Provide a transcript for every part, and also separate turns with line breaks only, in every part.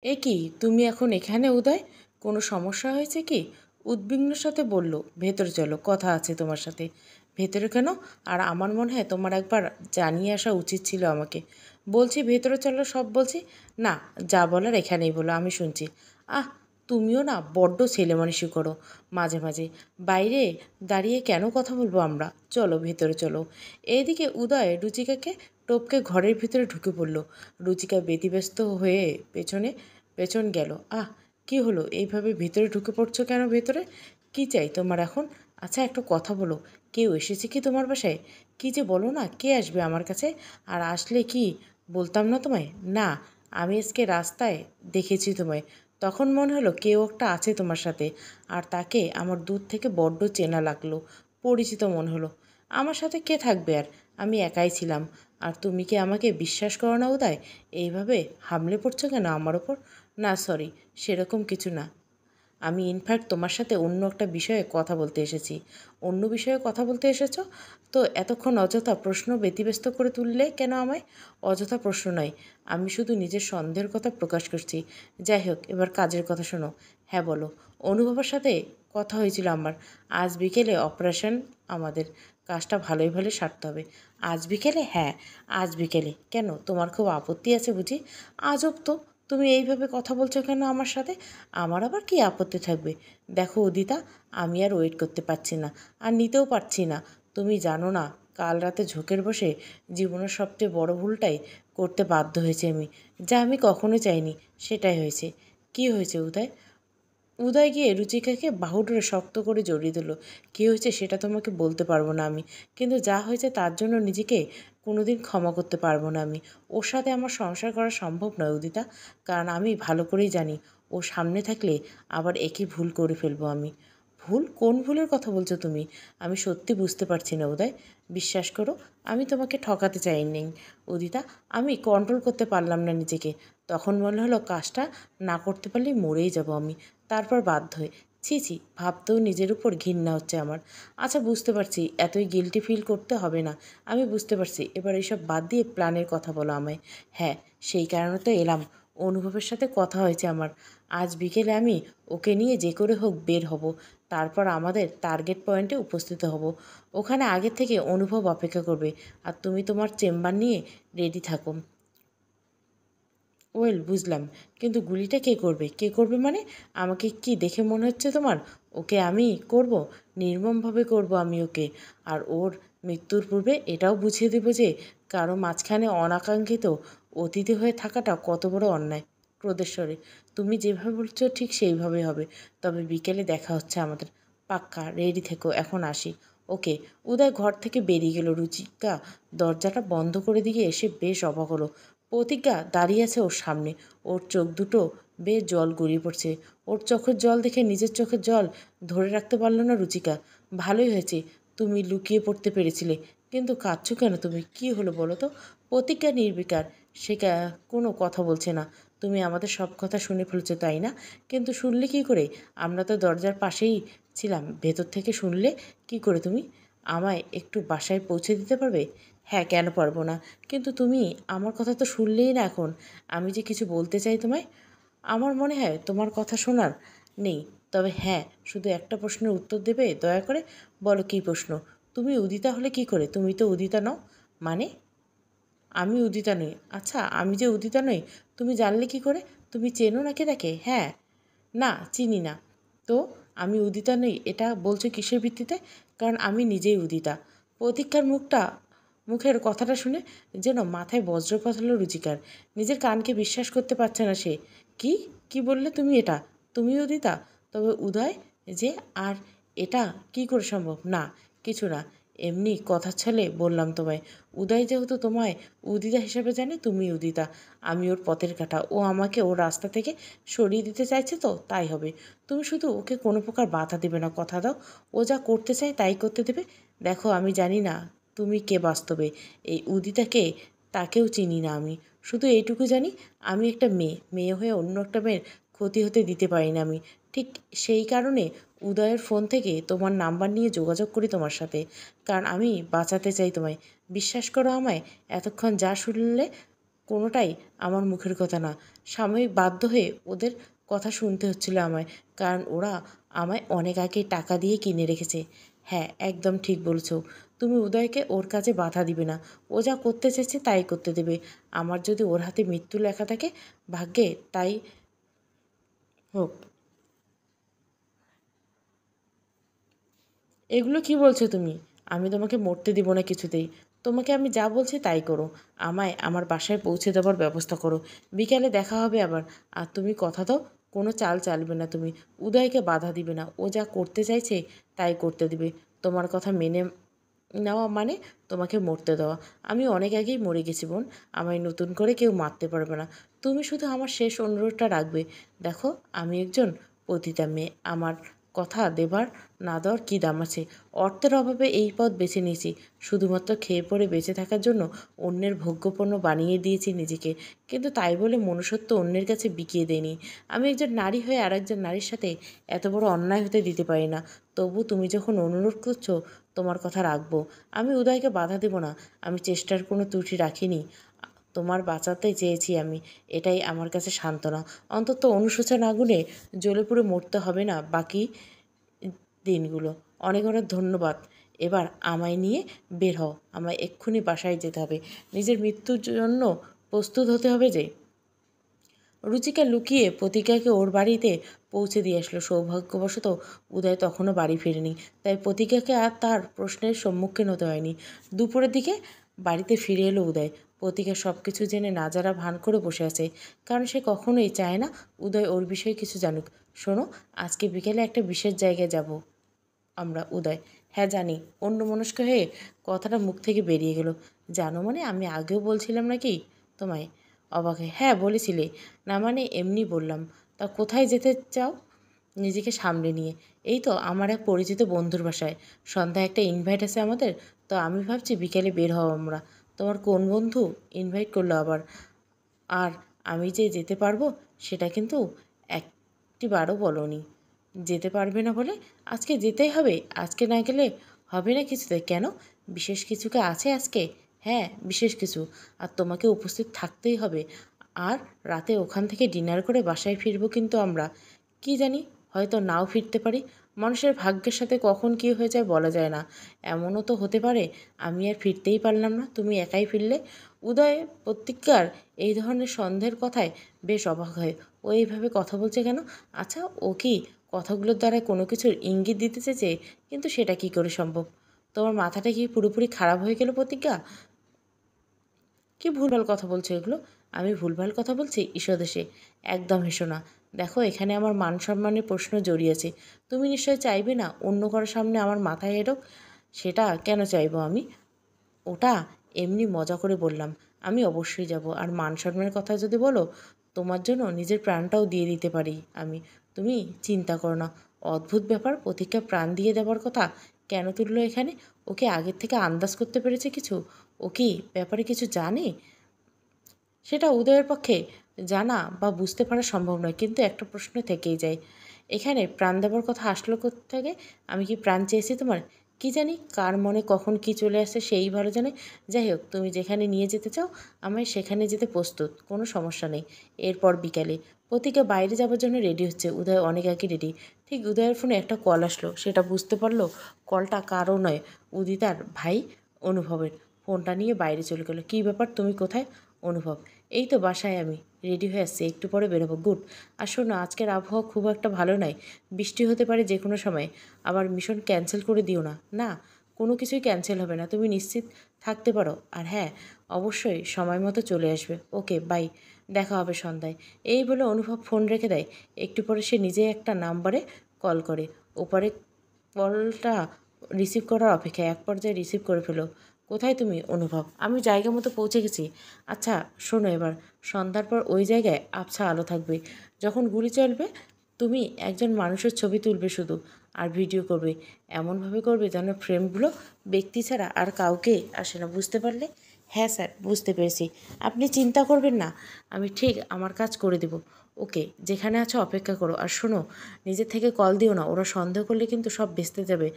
এ কি, তুমি এখন এখানে উদয়? কোনো সমস্যা হয়েছে কি? উদ্বিগ্নর সাথে বলল, ভেতরে চলো, কথা আছে তোমার সাথে। ভেতরে কেন? আর আমার মনে হয় তোমার একবার জানিয়ে আসা উচিত ছিল আমাকে। বলছি ভেতরে চলো, সব বলছি। না, যা বলার এখানেই বলো, আমি শুনছি। আহ, তুমিও না বড্ড ছেলেমানুষি করো মাঝে মাঝে। বাইরে দাঁড়িয়ে কেন কথা বলবো আমরা? চলো ভেতরে চলো। এইদিকে উদয় রুচিকাকে টপকে ঘরের ভিতরে ঢুকে পড়ল। রুচিকা ব্যতিব্যস্ত হয়ে পেছন গেল। আহ, কি হলো? এইভাবে ভেতরে ঢুকে পড়ছো কেন? ভেতরে কি চাই তোমার এখন? আচ্ছা, একটা কথা বলো, কেউ এসেছে কি তোমার বাসায়? কি যে বলো না, কে আসবে আমার কাছে? আর আসলে কি বলতাম না তোমায়? না, আমি আজকে রাস্তায় দেখেছি তোমায়, তখন মনে হলো কেউ একটা আছে তোমার সাথে। আর তাকে আমার দূর থেকে বড্ড চেনা লাগলো, পরিচিত মনে হলো। আমার সাথে কে থাকবে আর? আমি একাই ছিলাম। আর তুমি কি আমাকে বিশ্বাস করো না উদয়? এইভাবে হামলে পড়ছো কেন আমার ওপর? না সরি, সেরকম কিছু না। আমি ইনফ্যাক্ট তোমার সাথে অন্য একটা বিষয়ে কথা বলতে এসেছি। অন্য বিষয়ে কথা বলতে এসেছো? তো এতক্ষণ অযথা প্রশ্ন ব্যতিব্যস্ত করে তুললে কেন আমায়? অযথা প্রশ্ন নয়, আমি শুধু নিজের সন্দেহের কথা প্রকাশ করছি। যাই হোক, এবার কাজের কথা শোনো। হ্যাঁ বলো। অনুভবের সাথে কথা হয়েছিল আমার। আজ বিকেলে অপারেশন আমাদের। কাজটা ভালোই ভালো সারতে হবে। আজ বিকেলে? হ্যাঁ, আজ বিকেলে। কেন, তোমার খুব আপত্তি আছে বুঝি? আজব তো, তুমি এইভাবে কথা বলছো কেন আমার সাথে? আমার আবার কী আপত্তি থাকবে? দেখো উদিতা, আমি আর ওয়েট করতে পারছি না, আর নিতেও পারছি না। তুমি জানো না, কাল রাতে ঝোঁকের বসে জীবনের সবচেয়ে বড় ভুলটাই করতে বাধ্য হয়েছি আমি। যা আমি কখনো চাইনি, সেটাই হয়েছে। কি হয়েছে উদয়? উদয় গিয়ে রুচিকাকে বাহু ধরে শক্ত করে জড়িয়ে দিল। কী হয়েছে সেটা তোমাকে বলতে পারবো না আমি, কিন্তু যা হয়েছে তার জন্য নিজেকে কোনোদিন ক্ষমা করতে পারবো না আমি। ওর সাথে আমার সংসার করা সম্ভব নয় উদিতা, কারণ আমি ভালো করেই জানি ও সামনে থাকলে আবার একই ভুল করে ফেলবো আমি। ভুল? কোন ভুলের কথা বলছো তুমি? আমি সত্যি বুঝতে পারছি না উদয়। বিশ্বাস করো, আমি তোমাকে ঠকাতে চাইনি উদিতা। আমি কন্ট্রোল করতে পারলাম না নিজেকে। তখন মনে হলো কাজটা না করতে পারলেই মরেই যাব আমি। তারপর বাধ্য হয়ে, ছি ছি, ভাবতেও নিজের উপর ঘৃণা হচ্ছে আমার। আচ্ছা, বুঝতে পারছি এতই গিল্টি ফিল করতে হবে না। আমি বুঝতে পারছি। এবার এইসব বাদ দিয়ে প্ল্যানের কথা বলো আমায়। হ্যাঁ, সেই কারণে তো এলাম। অনুভবের সাথে কথা হয়েছে আমার। আজ বিকেলে আমি ওকে নিয়ে যে করে হোক বের হব। তারপর আমাদের টার্গেট পয়েন্টে উপস্থিত হব। ওখানে আগে থেকে অনুভব অপেক্ষা করবে। আর তুমি তোমার চেম্বার নিয়ে রেডি থাকো। ওয়েল, বুঝলাম, কিন্তু গুলিটা কে করবে? কে করবে মানে? আমাকে কি দেখে মনে হচ্ছে তোমার ওকে আমি করব? নির্মমভাবে করব আমি ওকে। আর ওর মৃত্যুর পূর্বে এটাও বুঝিয়ে দেব যে কারো মাঝখানে অনাকাঙ্ক্ষিত অতিথি হয়ে থাকাটা কত বড় অন্যায়। ক্রোধেশ্বরী, তুমি যেভাবে বলছো ঠিক সেইভাবেই হবে। তবে বিকেলে দেখা হচ্ছে আমাদের। পাক্কা, রেডি থেকো, এখন আসি। ওকে। উদয় ঘর থেকে বেরিয়ে গেল। রুচিকা দরজাটা বন্ধ করে দিয়ে এসে বেশ অবাক হলো। প্রতিজ্ঞা দাঁড়িয়ে আছে ওর সামনে। ওর চোখ দুটো বেয়ে জল গড়িয়ে পড়ছে। ওর চোখের জল দেখে নিজের চোখের জল ধরে রাখতে পারল না রুচিকা। ভালোই হয়েছে তুমি লুকিয়ে পড়তে পেরেছিলে, কিন্তু কাঁদছো কেন তুমি? কি হলো বলো তো? প্রতিজ্ঞা নির্বিকার। সে কোনো কথা বলছে না। তুমি আমাদের সব কথা শুনে ফেলছো তাই না? কিন্তু শুনলে কি করে? আমরা তো দরজার পাশেই ছিলাম। ভেতর থেকে শুনলে কি করে তুমি? আমায় একটু বাসায় পৌঁছে দিতে পারবে? হ্যাঁ, কেন পারবো না? কিন্তু তুমি আমার কথা তো শুনলেই না এখন। আমি যে কিছু বলতে চাই তোমায়। আমার মনে হয় তোমার কথা শোনার নেই। তবে হ্যাঁ, শুধু একটা প্রশ্নের উত্তর দেবে দয়া করে? বলো, কী প্রশ্ন? তুমি উদিতা হলে কি করে? তুমি তো উদিতা নও। মানে? আমি উদিতা নই? আচ্ছা, আমি যে উদিতা নই তুমি জানলে কি করে? তুমি চেনো নাকি তাকে? হ্যাঁ। না, চিনি না। তো আমি উদিতা নই এটা বলছো কিসের ভিত্তিতে? কারণ আমি নিজেই উদিতা। প্রতীক্ষার মুখের কথাটা শুনে যেন মাথায় বজ্রপাত হলো রুচিকার। নিজের কানকে বিশ্বাস করতে পারছে না সে। কি? কি বললে তুমি এটা? তুমি উদিতা? তবে উদয় যে? আর এটা কি করে সম্ভব? না, কিছু না, এমনি কথা ছলে বললাম তোমায়। উদয় যেহেতু তোমায় উদিতা হিসেবে জানে, তুমি উদিতা। আমি ওর পথের কাঁটা। ও আমাকে ওর রাস্তা থেকে সরিয়ে দিতে চাইছে, তো তাই হবে। তুমি শুধু ওকে কোনো প্রকার বাধা দেবে না, কথা দাও। ও যা করতে চায় তাই করতে দেবে। দেখো, আমি জানি না তুমি কে বাস্তবে। এই উদিতাকে তাকেও চিনি না আমি। শুধু এইটুকু জানি, আমি একটা মেয়ে হয়ে অন্য একটা মেয়ের ক্ষতি হতে দিতে পারি না আমি। ঠিক সেই কারণে উদয়ের ফোন থেকে তোমার নাম্বার নিয়ে যোগাযোগ করি তোমার সাথে। কারণ আমি বাঁচাতে চাই তোমায়। বিশ্বাস করো আমায়, এতক্ষণ যা শুনলে কোনোটাই আমার মুখের কথা না। সাময়িক বাধ্য হয়ে ওদের কথা শুনতে হচ্ছিল আমায়, কারণ ওরা আমায় অনেক আগে টাকা দিয়ে কিনে রেখেছে। হ্যাঁ, একদম ঠিক বলছো। তুমি উদয়কে ওর কাছে বাধা দিবে না। ও যা করতে চাইছে তাই করতে দেবে। আমার যদি ওর হাতে মৃত্যু লেখা থাকে, ভাগ্যে তাই হোক। এগুলো কি বলছো তুমি? আমি তোমাকে মরতে দিব না কিছুতেই। তোমাকে আমি যা বলছি তাই করো। আমায় আমার বাসায় পৌঁছে দেওয়ার ব্যবস্থা করো। বিকালে দেখা হবে আবার। আর তুমি কথা দাও, কোনো চাল চালবে না তুমি। উদয়কে বাধা দিবে না। ও যা করতে চাইছে তাই করতে দিবে। তোমার কথা মেনে নেওয়া মানে তোমাকে মরতে দেওয়া। আমি অনেক আগেই মরে গেছি বোন। আমায় নতুন করে কেউ মারতে পারবে না। তুমি শুধু আমার শেষ অনুরোধটা রাখবে। দেখো, আমি একজন পতিতা মেয়ে। আমার কথা দেবার না দেওয়ার কী দাম আছে? অর্থের অভাবে এই পথ বেছে নিয়েছি। শুধুমাত্র খেয়ে পড়ে বেঁচে থাকার জন্য অন্যের ভোগ্যপণ্য বানিয়ে দিয়েছি নিজেকে। কিন্তু তাই বলে মনুষ্যত্ব অন্যের কাছে বিকিয়ে দেয়নি। আমি একজন নারী হয়ে আর একজন নারীর সাথে এত বড় অন্যায় হতে দিতে পারি না। তবু তুমি যখন অনুরোধ করছো, তোমার কথা রাখবো। আমি উদয়কে বাধা দেব না। আমি চেষ্টার কোনো ত্রুটি রাখিনি। তোমার বাঁচাতে চেয়েছি আমি। এটাই আমার কাছে সান্ত্বনা। অন্তত অনুশোচনা আগুনে জ্বলে পুড়ে মরতে হবে না বাকি দিনগুলো। অনেক অনেক ধন্যবাদ। এবার আমায় নিয়ে বের হও। আমায় এক্ষুনি বাসায় যেতে হবে। নিজের মৃত্যুর জন্য প্রস্তুত হতে হবে যে। রুচিকা লুকিয়ে প্রতিজ্ঞাকে ওর বাড়িতে পৌঁছে দিয়ে আসলো। সৌভাগ্যবশত উদয় তখনও বাড়ি ফেরেনি, তাই প্রতিজ্ঞাকে আর তার প্রশ্নের সম্মুখীন হতে হয়নি। দুপুরের দিকে বাড়িতে ফিরে এলো উদয়। প্রতিজ্ঞা সব কিছু জেনে নাজারা ভান করে বসে আছে, কারণ সে কখনোই চায় না উদয় ওর বিষয়ে কিছু জানুক। শোনো, আজকে বিকেলে একটা বিশেষ জায়গায় যাব আমরা। উদয়: হ্যাঁ জানি। অন্যমনস্ক হয়ে কথাটা মুখ থেকে বেরিয়ে গেল। জানো মানে? আমি আগেও বলছিলাম নাকি তোমায়? অবাক হয়ে: হ্যাঁ বলেছিলে। না মানে এমনি বললাম। তা কোথায় যেতে চাও? নিজেকে সামলে নিয়ে: এই তো আমার এক পরিচিত বন্ধুর বাসায়। সন্ধ্যায় একটা ইনভাইট আছে আমাদের, তো আমি ভাবছি বিকেলে বের হব আমরা। তোমার কোন বন্ধু ইনভাইট করলো আবার? আর আমি যে যেতে পারবো সেটা কিন্তু একটিবারও বলোনি। যেতে পারবে না বলে? আজকে যেতেই হবে। আজকে না গেলে হবে না কিছুতে। কেন? বিশেষ কিছু কি আছে আজকে? হ্যাঁ, বিশেষ কিছু। আর তোমাকে উপস্থিত থাকতেই হবে। আর রাতে ওখান থেকে ডিনার করে বাসায় ফিরবো কিন্তু আমরা। কি জানি, হয়তো নাও ফিরতে পারি। মানুষের ভাগ্যের সাথে কখন কী হয়ে যায় বলা যায় না। এমনও তো হতে পারে আমি আর ফিরতেই পারলাম না, তুমি একাই ফিরলে। উদয় প্রতিজ্ঞার এই ধরনের সন্দেহের কথায় বেশ অবাক হয়। ও এইভাবে কথা বলছে কেন? আচ্ছা, ও কি কথাগুলোর দ্বারা কোনো কিছুর ইঙ্গিত দিতে চেয়েছে? কিন্তু সেটা কি করে সম্ভব? তোমার মাথাটা কি পুরোপুরি খারাপ হয়ে গেল প্রতিজ্ঞা? কি ভুলভাল কথা বলছো এগুলো? আমি ভুলভাল কথা বলছি ঈষদেশে? একদম হেসো না। দেখো, এখানে আমার মান সম্মানের প্রশ্ন জড়িয়েছে। তুমি নিশ্চয় চাইবে না অন্য কারোর সামনে আমার মাথায় এডোক। সেটা কেন চাইবো আমি? ওটা এমনি মজা করে বললাম। আমি অবশ্যই যাব। আর মান সম্মানের কথা যদি বলো, তোমার জন্য নিজের প্রাণটাও দিয়ে দিতে পারি আমি। তুমি চিন্তা করো না। অদ্ভুত ব্যাপার, প্রতিজ্ঞা প্রাণ দিয়ে দেওয়ার কথা কেন তুললো এখানে? ওকে আগের থেকে আন্দাজ করতে পেরেছে কিছু? ও কি ব্যাপারে কিছু জানে? সেটা উদয়ের পক্ষে জানা বা বুঝতে পারা সম্ভব নয়, কিন্তু একটা প্রশ্ন থেকেই যায়। এখানে প্রাণ দেবার কথা আসলো কোত্থেকে? আমি কি প্রাণ চেয়েছি তোমার? কি জানি কার মনে কখন কি চলে আসে সেই ভালো জানে। যাই হোক, তুমি যেখানে নিয়ে যেতে চাও আমায় সেখানে যেতে প্রস্তুত, কোনো সমস্যা নেই। এরপর বিকালে প্রতিজ্ঞা বাইরে যাবার জন্য রেডি হচ্ছে। উদয় অনেক আগে রেডি। ঠিক উদয়ের ফোনে একটা কল আসলো। সেটা বুঝতে পারলো কলটা কারও নয়, উদিতার ভাই অনুভবের। ফোনটা নিয়ে বাইরে চলে গেল। কী ব্যাপার, তুমি কোথায়? অনুভব: এই তো বাসায়, আমি রেডি হয়ে আসছি, একটু পরে বেরোবো। গুড। আর শোনো, আজকের আবহাওয়া খুব একটা ভালো নয়, বৃষ্টি হতে পারে যে কোনো সময়। আবার মিশন ক্যান্সেল করে দিও না। না, কোনো কিছুই ক্যান্সেল হবে না, তুমি নিশ্চিত থাকতে পারো। আর হ্যাঁ, অবশ্যই সময় মতো চলে আসবে। ওকে, বাই। দেখা হবে সন্ধ্যায়। এই বলে অনুভব ফোন রেখে দেয়। একটু পরে সে নিজেই একটা নাম্বারে কল করে। ওপারে কলটা রিসিভ করার অপেক্ষায়। এক পর্যায়ে রিসিভ করে ফেলো। কোথায় তুমি? অনুভব: আমি জায়গা মতো পৌঁছে গেছি। আচ্ছা শোনো, এবার সন্ধ্যার পর ওই জায়গায় আবছা আলো থাকবে। যখন গুলি চলবে তুমি একজন মানুষের ছবি তুলবে শুধু, আর ভিডিও করবে। এমনভাবে করবে যেন ফ্রেমগুলো ব্যক্তি ছাড়া আর কাউকে আসে না। বুঝতে পারলে? হ্যাঁ স্যার, বুঝতে পেরেছি। আপনি চিন্তা করবেন না, আমি ঠিক আমার কাজ করে দেব। ওকে, যেখানে আছো অপেক্ষা করো। আর শোনো, নিজের থেকে কল দিও না, ওরা সন্দেহ করলে কিন্তু সব ভেস্তে যাবে।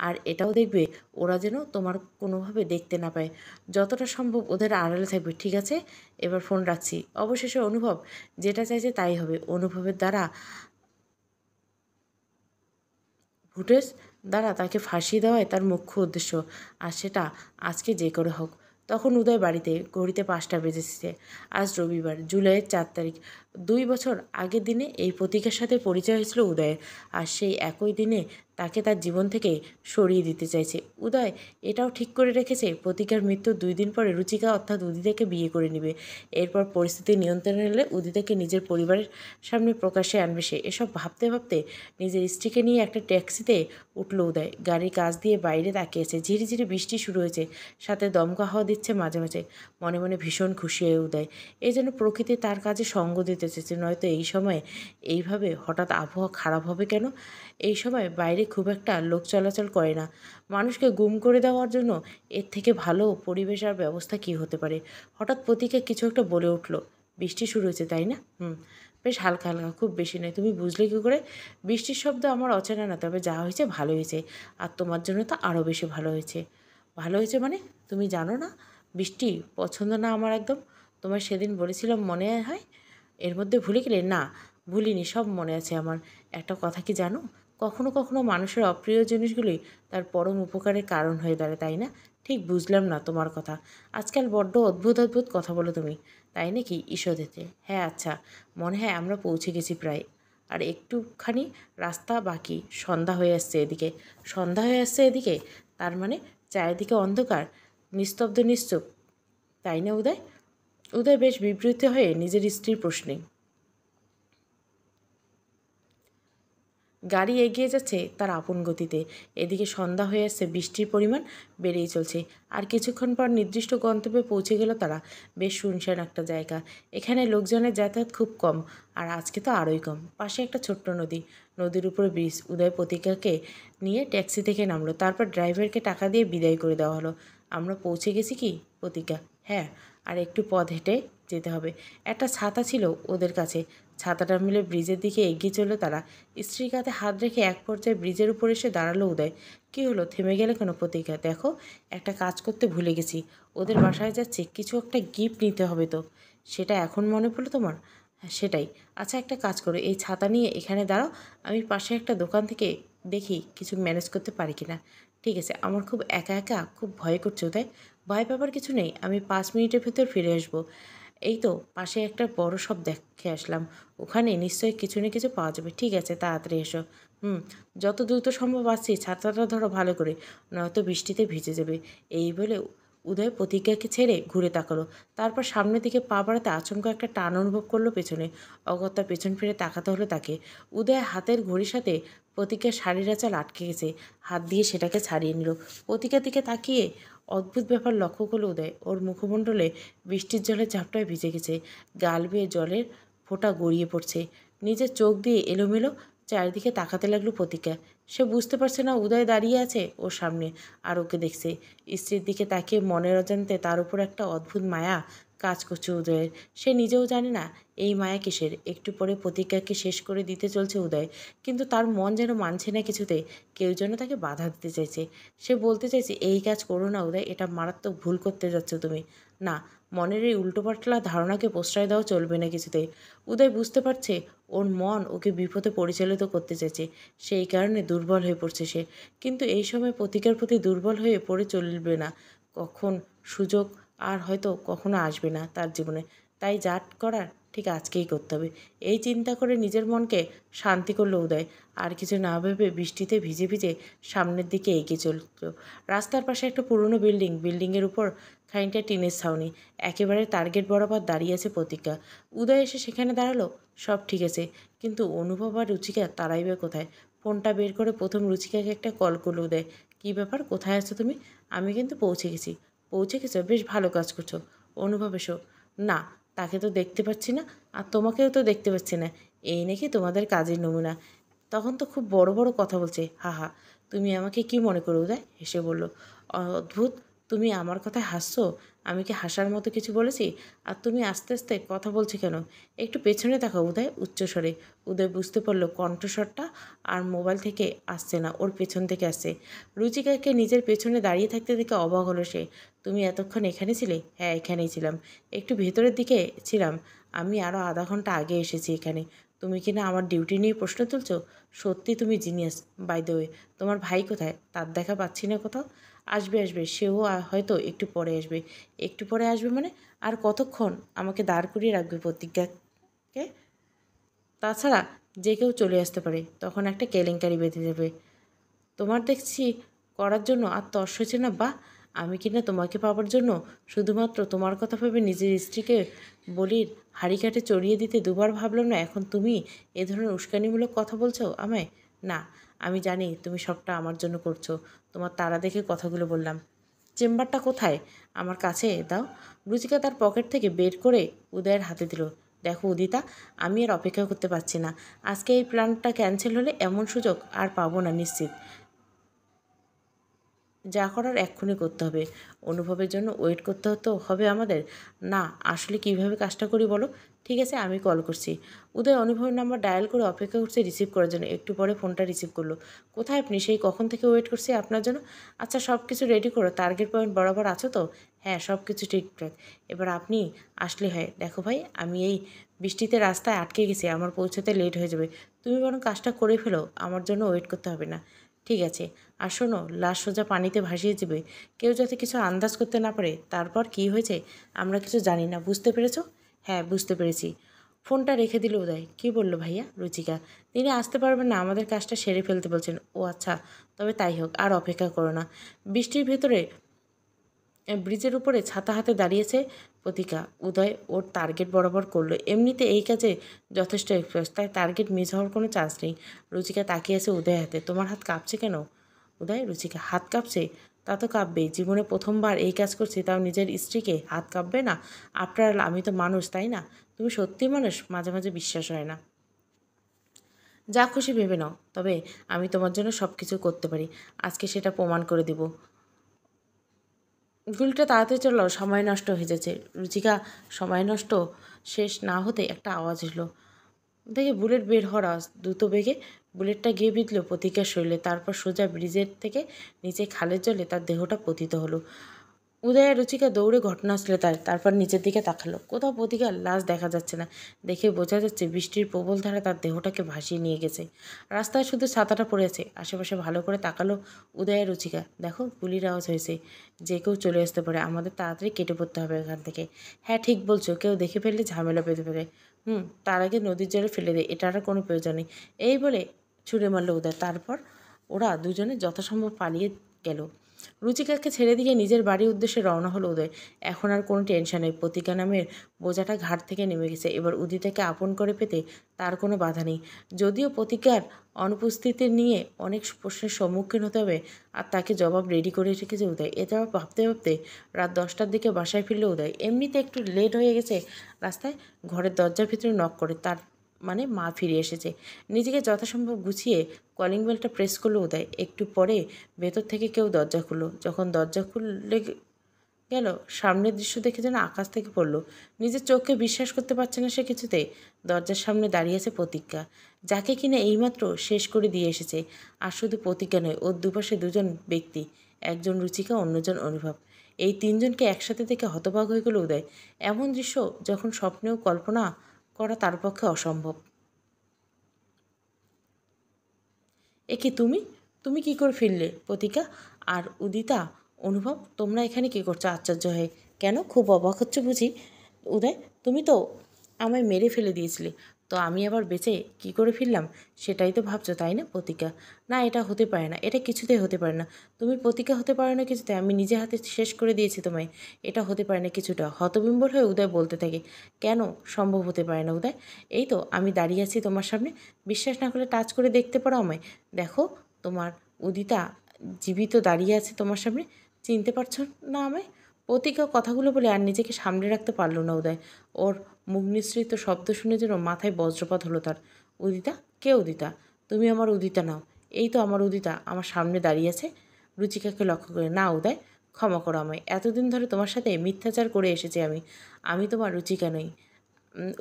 আর এটাও দেখবে ওরা যেন তোমার কোনোভাবে দেখতে না পায়। যতটা সম্ভব ওদের আড়ালে থাকবে, ঠিক আছে? এবার ফোন রাখছি। অবশেষে অনুভব যেটা চাইছে তাই হবে। অনুভবের ফুটেজ দ্বারা তাকে ফাঁসিয়ে দেওয়াই তার মুখ্য উদ্দেশ্য, আর সেটা আজকে যে করে হোক। তখন উদয় বাড়িতে, ঘড়িতে 5টা বেজেছে। আজ রবিবার, জুলাইয়ের 4 তারিখ। 2 বছর আগের দিনে এই প্রতীকের সাথে পরিচয় হয়েছিল উদয়ের, আর সেই একই দিনে তাকে তার জীবন থেকে সরিয়ে দিতে চাইছে। উদয় এটাও ঠিক করে রেখেছে প্রতীকার মৃত্যুর 2 দিন পরে রুচিকা অর্থাৎ উদিতাকে বিয়ে করে নেবে। এরপর পরিস্থিতি নিয়ন্ত্রণে এলে উদিতাকে নিজের পরিবারের সামনে প্রকাশ্যে আনবে সে। এসব ভাবতে ভাবতে নিজের স্ত্রীকে নিয়ে একটা ট্যাক্সিতে উঠল উদয়। গাড়ির কাছ দিয়ে বাইরে তাকিয়েছে। ঝিরিঝিরি বৃষ্টি শুরু হয়েছে, সাথে দমকা হাওয়া দিচ্ছে মাঝে মাঝে। মনে মনে ভীষণ খুশি হয়ে উদয়। এই যেন প্রকৃতি তার কাজে সঙ্গ দিতে চেয়েছে। নয়তো এই সময়ে এইভাবে হঠাৎ আবহাওয়া খারাপ হবে কেন? এই সময় বাইরে খুব একটা লোক চলাচল করে না। মানুষকে গুম করে দেওয়ার জন্য এর থেকে ভালো পরিবেশ আর ব্যবস্থা কী হতে পারে? হঠাৎ প্রতীকে কিছু একটা বলে উঠল। বৃষ্টি শুরু হয়েছে, তাই না? বেশ হালকা হালকা, খুব বেশি নয়। তুমি বুঝলে কী করে? বৃষ্টির শব্দ আমার অচেনা না, তবে যা হয়েছে ভালো হয়েছে। আর তোমার জন্য তো আরও বেশি ভালো হয়েছে। ভালো হয়েছে মানে? তুমি জানো না বৃষ্টি পছন্দ না আমার একদম। তোমায় সেদিন বলেছিলাম, মনে হয়? এর মধ্যে ভুলে গেলে? না, ভুলিনি, সব মনে আছে আমার। একটা কথা কি জানো, কখনো কখনো মানুষের অপ্রিয় জিনিসগুলি তার পরম উপকারের কারণ হয়ে দাঁড়ায়, তাই না? ঠিক বুঝলাম না তোমার কথা। আজকাল বড্ড অদ্ভুত অদ্ভুত কথা বলো তুমি। তাই নাকি? ঈশ্বরেতে। হ্যাঁ, আচ্ছা, মনে হয় আমরা পৌঁছে গেছি প্রায়। আর একটুখানি রাস্তা বাকি। সন্ধ্যা হয়ে আসছে এদিকে। সন্ধ্যা হয়ে আসছে এদিকে, তার মানে চারিদিকে অন্ধকার, নিস্তব্ধ, নিশ্চুপ, তাই না উদয়? উদয় বেশ বিবৃত হয়ে নিজের স্ত্রীর প্রশ্নে। গাড়ি এগিয়ে যাচ্ছে তার আপন গতিতে। এদিকে সন্ধ্যা হয়ে আসছে, বৃষ্টির পরিমাণ বেড়েই চলছে। আর কিছুক্ষণ পর নির্দিষ্ট গন্তব্যে পৌঁছে গেল তারা। বেশ শুনশান একটা জায়গা। এখানে লোকজনের যাতায়াত খুব কম, আর আজকে তো আরোই কম। পাশে একটা ছোট্ট নদী, নদীর উপর ব্রিজ। উদয় প্রতীকাকে নিয়ে ট্যাক্সি থেকে নামলো। তারপর ড্রাইভারকে টাকা দিয়ে বিদায় করে দেওয়া হলো। আমরা পৌঁছে গেছি কি প্রতীকা? হ্যাঁ, আর একটু পথ হেঁটে যেতে হবে। একটা ছাতা ছিল ওদের কাছে। ছাতাটা মিলে ব্রিজের দিকে এগিয়ে চলল তারা। স্ত্রীর কাঁধে হাত রেখে এক পর্যায়ে ব্রিজের উপর এসে দাঁড়ালো উদয়। কী হলো, থেমে গেলে কেন প্রতীকা? দেখো, একটা কাজ করতে ভুলে গেছি। ওদের বাসায় যাচ্ছে, কিছু একটা গিফট নিতে হবে তো। সেটা এখন মনে পড়লো তোমার? হ্যাঁ, সেটাই। আচ্ছা, একটা কাজ করো, এই ছাতা নিয়ে এখানে দাঁড়াও। আমি পাশে একটা দোকান থেকে দেখি কিছু ম্যানেজ করতে পারি কিনা। ঠিক আছে। আমার খুব একা একা খুব ভয় করছে উদয়। ভয় পাবার কিছু নেই, আমি 5 মিনিটের ভেতর ফিরে আসবো। এই তো পাশে একটা বড় শপ দেখে আসলাম, ওখানে নিশ্চয়ই কিছু না কিছু পাওয়া যাবে। ঠিক আছে, তাড়াতাড়ি এসো। যত দ্রুত সম্ভব আসছি। ছাতাটা ধরো ভালো করে, নয়তো বৃষ্টিতে ভিজে যাবে। এই বলে উদয় প্রতিজ্ঞাকে ছেড়ে ঘুরে তাকালো। তারপর সামনের দিকে পা বাড়াতে আচমকা একটা টান অনুভব করলো পেছনে। অগত্যা পেছন ফিরে তাকাতে হলো তাকে। উদয় হাতের ঘড়ির সাথে প্রতিজ্ঞার শাড়ির আঁচল আটকে গেছে। হাত দিয়ে সেটাকে ছাড়িয়ে নিল। প্রতিজ্ঞার দিকে তাকিয়ে অদ্ভুত ব্যাপার লক্ষ্য করলো উদয়। ওর মুখমণ্ডলে বৃষ্টির জলের ঝাপটায় ভিজে গেছে। গাল বেয়ে জলের ফোঁটা গড়িয়ে পড়ছে। নিজের চোখ দিয়ে এলোমেলো চারিদিকে তাকাতে লাগলো প্রতীক্ষা। সে বুঝতে পারছে না উদয় দাঁড়িয়ে আছে ওর সামনে, আর ওকে দেখছে। স্ত্রীর দিকে তাকিয়ে মনের অজান্তে তার উপর একটা অদ্ভুত মায়া কাজ করছে উদয়ের। সে নিজেও জানে না এই মায়া কিসের। একটু পরে প্রতিজ্ঞাকে শেষ করে দিতে চলছে উদয়, কিন্তু তার মন যেন মানছে না কিছুতে। কেউ যেন তাকে বাধা দিতে চাইছে। সে বলতে চাইছে, এই কাজ করো না উদয়, এটা মারাত্মক ভুল করতে যাচ্ছ তুমি। না, মনের এই উল্টোপাল্টা ধারণাকে প্রশ্রয় দেওয়া চলবে না কিছুতেই। উদয় বুঝতে পারছে ওর মন ওকে বিপথে পরিচালিত করতে চাইছে, সেই কারণে দুর্বল হয়ে পড়ছে সে। কিন্তু এই সময় প্রতিকার প্রতি দুর্বল হয়ে পড়ে চলবে না। কখন সুযোগ আর হয়তো কখনো আসবে না তার জীবনে। তাই যা করার ঠিক আজকেই করতে হবে। এই চিন্তা করে নিজের মনকে শান্তি করলো উদয়। আর কিছু না ভেবে বৃষ্টিতে ভিজে ভিজে সামনের দিকে এগিয়ে চলল। রাস্তার পাশে একটা পুরনো বিল্ডিং, বিল্ডিংয়ের উপর খানিকটা টিনের ছাউনি। একেবারে টার্গেট বরাবর দাঁড়িয়ে আছে প্রতিজ্ঞা। উদয় এসে সেখানে দাঁড়ালো। সব ঠিক আছে, কিন্তু অনুভব আর রুচিকা তারাই বা কোথায়? ফোনটা বের করে প্রথম রুচিকাকে একটা কল করলো উদয়। কী ব্যাপার, কোথায় আছো তুমি? আমি কিন্তু পৌঁছে গেছি। পৌঁছে গেছো? বেশ ভালো কাজ করছো। অনুভব এসো। না, তাকে তো দেখতে পাচ্ছি না, আর তোমাকেও তো দেখতে পাচ্ছি না। এই নাকি তোমাদের কাজের নমুনা? তখন তো খুব বড় বড় কথা বলছে। হা হা। তুমি আমাকে কি মনে করো উদয়? হেসে বলল। অদ্ভুত, তুমি আমার কথায় হাসছো? আমি কি হাসার মতো কিছু বলেছি? আর তুমি আস্তে আস্তে কথা বলছো কেন? একটু পেছনে তাকাও উদয়, উচ্চস্বরে। উদয় বুঝতে পারলো কণ্ঠস্বরটা আর মোবাইল থেকে আসছে না, ওর পেছন থেকে আসছে। রুচিকাকে নিজের পেছনে দাঁড়িয়ে থাকতে দেখে অবাক হলো সে। তুমি এতক্ষণ এখানে ছিলে? হ্যাঁ, এখানেই ছিলাম। একটু ভেতরের দিকে ছিলাম। আমি আরও আধা ঘন্টা আগে এসেছি এখানে। তুমি কি না আমার ডিউটি নিয়ে প্রশ্ন তুলছো? সত্যি তুমি জিনিয়াস। বাই দ্য ওয়ে, তোমার ভাই কোথায়? তার দেখা পাচ্ছি না কোথাও। আসবে আসবে, সেও হয়তো একটু পরে আসবে। একটু পরে আসবে মানে? আর কতক্ষণ আমাকে দাঁড় করিয়ে রাখবে প্রতিজ্ঞাকে? তাছাড়া যে কেউ চলে আসতে পারে, তখন একটা কেলেঙ্কারি বেঁধে যাবে। তোমার দেখছি করার জন্য আর তর্স হয়েছে না? বা আমি কিনা তোমাকে পাওয়ার জন্য শুধুমাত্র তোমার কথা ভেবে নিজের স্ত্রীকে বলির হাঁড়িকাঠে চড়িয়ে দিতে দুবার ভাবলাম না। এখন তুমি এ ধরনের উস্কানিমূলক কথা বলছো আমায়? না, আমি জানি তুমি সবটা আমার জন্য করছো। তোমার তাড়া দেখে কথাগুলো বললাম। চেম্বারটা কোথায়? আমার কাছে দাও। রুচিকা তার পকেট থেকে বের করে উদয়ের হাতে দিল। দেখো উদিতা, আমি আর অপেক্ষা করতে পারছি না। আজকে এই প্ল্যানটা ক্যান্সেল হলে এমন সুযোগ আর পাবো না নিশ্চিত। যা করার এক্ষুনি করতে হবে। অনুভবের জন্য ওয়েট করতে হবে আমাদের? না, আসলে কিভাবে কাজটা করি বলো? ঠিক আছে, আমি কল করছি। উদয় অনুভবের নাম্বার ডায়াল করে অপেক্ষা করছে রিসিভ করার জন্য। একটু পরে ফোনটা রিসিভ করলো। কোথায় আপনি? সেই কখন থেকে ওয়েট করছি আপনার জন্য। আচ্ছা, সব কিছু রেডি করো। টার্গেট পয়েন্ট বরাবর আছো তো? হ্যাঁ, সব কিছু ঠিকঠাক। এবার আপনি আসলে হয়। দেখো ভাই, আমি এই বৃষ্টিতে রাস্তায় আটকে গেছি, আমার পৌঁছাতে লেট হয়ে যাবে। তুমি বরং কাজটা করে ফেলো, আমার জন্য ওয়েট করতে হবে না। ঠিক আছে। আর শোনো, লাশ সোজা পানিতে ভাসিয়ে যাবে। কেউ যাতে কিছু আন্দাজ করতে না পারে তারপর কি হয়েছে আমরা কিছু জানি না। বুঝতে পেরেছো? হ্যাঁ, বুঝতে পেরেছি। ফোনটা রেখে দিল উদয়। কী বললো ভাইয়া? রুচিকা, তিনি আসতে পারবেন না, আমাদের কাজটা সেরে ফেলতে বলছেন। ও আচ্ছা, তবে তাই হোক, আর অপেক্ষা করো না। বৃষ্টির ভেতরে ব্রিজের উপরে ছাতা হাতে দাঁড়িয়েছে প্রতিকা। উদয় ওর টার্গেট বরাবর করলো। এমনিতে এই কাজে যথেষ্ট এক্সপ্রেস, তাই টার্গেট মিস হওয়ার কোনো চান্স নেই। রুচিকা তাকিয়ে আছে উদয় হাতে। তোমার হাত কাঁপছে কেন উদয়? রুচিকা, হাত কাঁপছে? তা তো কাঁপবেই, জীবনে প্রথমবার এই কাজ করছি, তাও নিজের স্ত্রীকে। হাত কাঁপবে না? আফটার অল আমি তো মানুষ, তাই না? তুমি সত্যি মানুষ, মাঝে মাঝে বিশ্বাস হয় না। যা খুশি ভেবে নাও, তবে আমি তোমার জন্য সব কিছু করতে পারি। আজকে সেটা প্রমাণ করে দিব। গুলিটা তাড়াতাড়ি চলল, সময় নষ্ট হয়ে যাচ্ছে। রুচিকা সময় নষ্ট শেষ না হতে একটা আওয়াজ এলো। দেখে বুলেট বের হওয়ার আওয়াজ। দ্রুত বেগে বুলেটটা গিয়ে বিঁধল প্রতিকার শরীরে। তারপর সোজা ব্রিজের থেকে নিচে খালের জলে তার দেহটা পতিত হলো। উদয় আর রুচিকা দৌড়ে ঘটনাস্থলে তারপর নিচের দিকে তাকালো। কোথাও প্রতিকার লাশ দেখা যাচ্ছে না। দেখে বোঝা যাচ্ছে বৃষ্টির প্রবল ধারা তার দেহটাকে ভাসিয়ে নিয়ে গেছে। রাস্তায় শুধু ছাতাটা পড়ে আছে। আশেপাশে ভালো করে তাকালো উদয় আর রুচিকা। দেখো, গুলির আওয়াজ হয়েছে। যে কেউ চলে আসতে পারে, আমাদের তাড়াতাড়ি কেটে পড়তে হবে এখান থেকে। হ্যাঁ, ঠিক বলছো, কেউ দেখে ফেললে ঝামেলা পেতে পারে। তার আগে নদীর জলে ফেলে দেয়, এটার আর কোনো প্রয়োজন নেই। এই বলে ছুঁড়ে মারল উদয়। তারপর ওরা দুজনে যথাসম্ভব পালিয়ে গেল। রুচিকাকে ছেড়ে দিয়ে নিজের বাড়ির উদ্দেশ্যে রওনা হলো উদয়। এখন আর কোনো টেনশন নেই। প্রতিজ্ঞা নামের বোঝাটা ঘাট থেকে নেমে গেছে। এবার উদিতাকে আপন করে পেতে তার কোনো বাধা নেই। যদিও প্রতিজ্ঞার অনুপস্থিতি নিয়ে অনেক প্রশ্নের সম্মুখীন হতে হবে, আর তাকে জবাব রেডি করে রেখেছে উদয়। এটা ভাবতে ভাবতে রাত 10টার দিকে বাসায় ফিরল উদয়। এমনিতে একটু লেট হয়ে গেছে। রাস্তায় ঘরের দরজার ভিতরে নক করে, তার মানে মা ফিরে এসেছে। নিজেকে যথাসম্ভব গুছিয়ে কলিং বেলটা প্রেস করলো উদয়। একটু পরে ভেতর থেকে কেউ দরজা খুললো। যখন দরজা খুলে গেল, সামনের দৃশ্য দেখে যেন আকাশ থেকে পড়লো। নিজের চোখকে বিশ্বাস করতে পারছে না সে কিছুতেই। দরজার সামনে দাঁড়িয়ে আছে প্রতিজ্ঞা, যাকে কিনা এইমাত্র শেষ করে দিয়ে এসেছে। আর শুধু প্রতিজ্ঞা নয়, ওর দুপাশে দুজন ব্যক্তি, একজন রুচিকা, অন্যজন অনুভব। এই তিনজনকে একসাথে দেখে হতবাক হয়ে গেল উদয়। এমন দৃশ্য যখন স্বপ্নেও কল্পনা করা তার পক্ষে অসম্ভব। এ কি তুমি? তুমি কি করে ফিরলে? প্রতিকা আর উদিতা, অনুভব, তোমরা এখানে কী করছো আশ্চর্য হয়ে? কেন, খুব অবাক হচ্ছে বুঝি? উদয়, তুমি তো আমায় মেরে ফেলে দিয়েছিলে, তো আমি আবার বেঁচে কি করে ফিরলাম সেটাই তো ভাবছো, তাই না? প্রতিকা, না, এটা হতে পারে না, এটা কিছুতেই হতে পারে না। তুমি প্রতিকা হতে পারো না কিছুতে, আমি নিজে হাতে শেষ করে দিয়েছি তোমায়। এটা হতে পারে না কিছুটা। হতবিম্বর হয়ে উদয় বলতে থাকে। কেন সম্ভব হতে পারে না উদয়? এই তো আমি দাঁড়িয়ে আছি তোমার সামনে। বিশ্বাস না করলে টাচ করে দেখতে পারো আমায়। দেখো, তোমার উদিতা জীবিত দাঁড়িয়ে আছে তোমার সামনে। চিনতে পারছো না আমায়? প্রতিজ্ঞা কথাগুলো বলে আর নিজেকে সামনে রাখতে পারল না উদয়। ওর মুখ নিঃসৃত শব্দ শুনে যেন মাথায় বজ্রপাত হলো তার। উদিতা? কে উদিতা? তুমি আমার উদিতা নাও। এই তো আমার উদিতা আমার সামনে দাঁড়িয়ে আছে। রুচিকাকে লক্ষ্য করে, না উদয়, ক্ষমা করো আমায়। এতদিন ধরে তোমার সাথে মিথ্যাচার করে এসেছি আমি। আমি তোমার রুচিকা নই,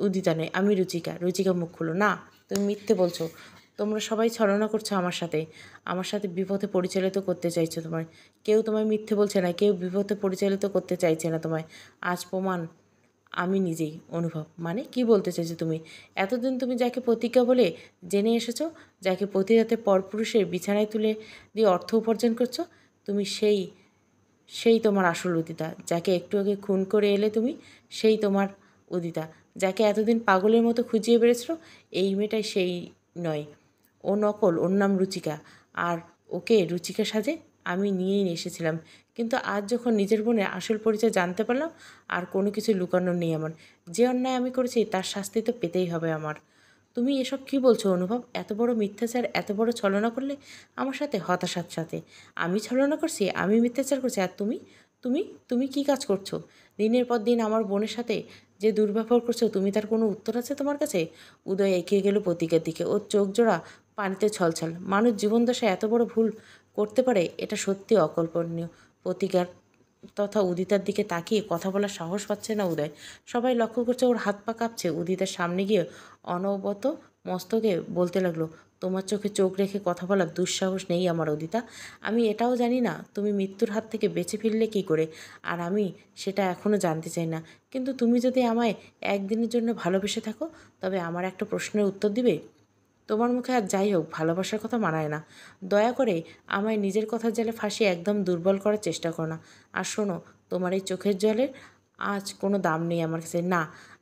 উদিতা নয়, আমি রুচিকা। রুচিকা মুখ খুলো। না, তুমি মিথ্যে বলছো। তোমরা সবাই ছলনা করছো আমার সাথে। আমার সাথে বিপথে পরিচালিত করতে চাইছো তোমায়। কেউ তোমায় মিথ্যে বলছে না, কেউ বিপথে পরিচালিত করতে চাইছে না তোমায়। আজ প্রমাণ আমি নিজেই। অনুভব মানে কি বলতে চাইছো তুমি? এতদিন তুমি যাকে প্রতিজ্ঞা বলে জেনে এসেছো, যাকে প্রতি রাতে পরপুরুষের বিছানায় তুলে দিয়ে অর্থ উপার্জন করছো, তুমি সেই সেই তোমার আসল উদিতা। যাকে একটু আগে খুন করে এলে তুমি, সেই তোমার উদিতা। যাকে এতদিন পাগলের মতো খুঁজিয়ে বেড়েছিল, এই মেয়েটাই সেই নয়। ও নকল, ওর নাম রুচিকা। আর ওকে রুচিকা সাজে আমি নিয়েই এসেছিলাম। কিন্তু আজ যখন নিজের বোনের আসল পরিচয় জানতে পারলাম, আর কোনো কিছু লুকানোর নেই আমার। যে অন্যায় আমি করেছি তার শাস্তি তো পেতেই হবে আমার। তুমি এসব কী বলছো অনুভব? এত বড় মিথ্যাচার, এত বড় ছলনা করলে আমার সাথে, হতাশার সাথে। আমি ছলনা করছি, আমি মিথ্যাচার করছি, আর তুমি তুমি তুমি কী কাজ করছো? দিনের পর দিন আমার বোনের সাথে যে দুর্ব্যবহার করছো, তুমি তার কোনো উত্তর আছে তোমার কাছে? উদয় এগিয়ে গেল প্রতীকের দিকে। ওর চোখ জোড়া পানিতে ছলছল। মানুষ জীবনদশায় এত বড় ভুল করতে পারে, এটা সত্যি অকল্পনীয়। প্রতিকার তথা উদিতার দিকে তাকিয়ে কথা বলার সাহস পাচ্ছে না উদয়। সবাই লক্ষ্য করছে ওর হাত পা কাঁপছে। উদিতার সামনে গিয়ে অনবত মস্তকে বলতে লাগলো, তোমার চোখে চোখ রেখে কথা বলার দুঃসাহস নেই আমার উদিতা। আমি এটাও জানি না তুমি মৃত্যুর হাত থেকে বেঁচে ফিরলে কী করে, আর আমি সেটা এখনও জানতে চাই না। কিন্তু তুমি যদি আমায় একদিনের জন্য ভালোবেসে থাকো, তবে আমার একটা প্রশ্নের উত্তর দিবে? তোমার মুখে আর যাই হোক ভালোবাসার কথা মানায় না। দয়া করে আমায় নিজের কথার জালে ফাঁসিয়ে একদম দুর্বল করার চেষ্টা করো না। আর শোনো, তোমার এই চোখের জলের আজ কোনো দাম নেই আমার কাছে। না,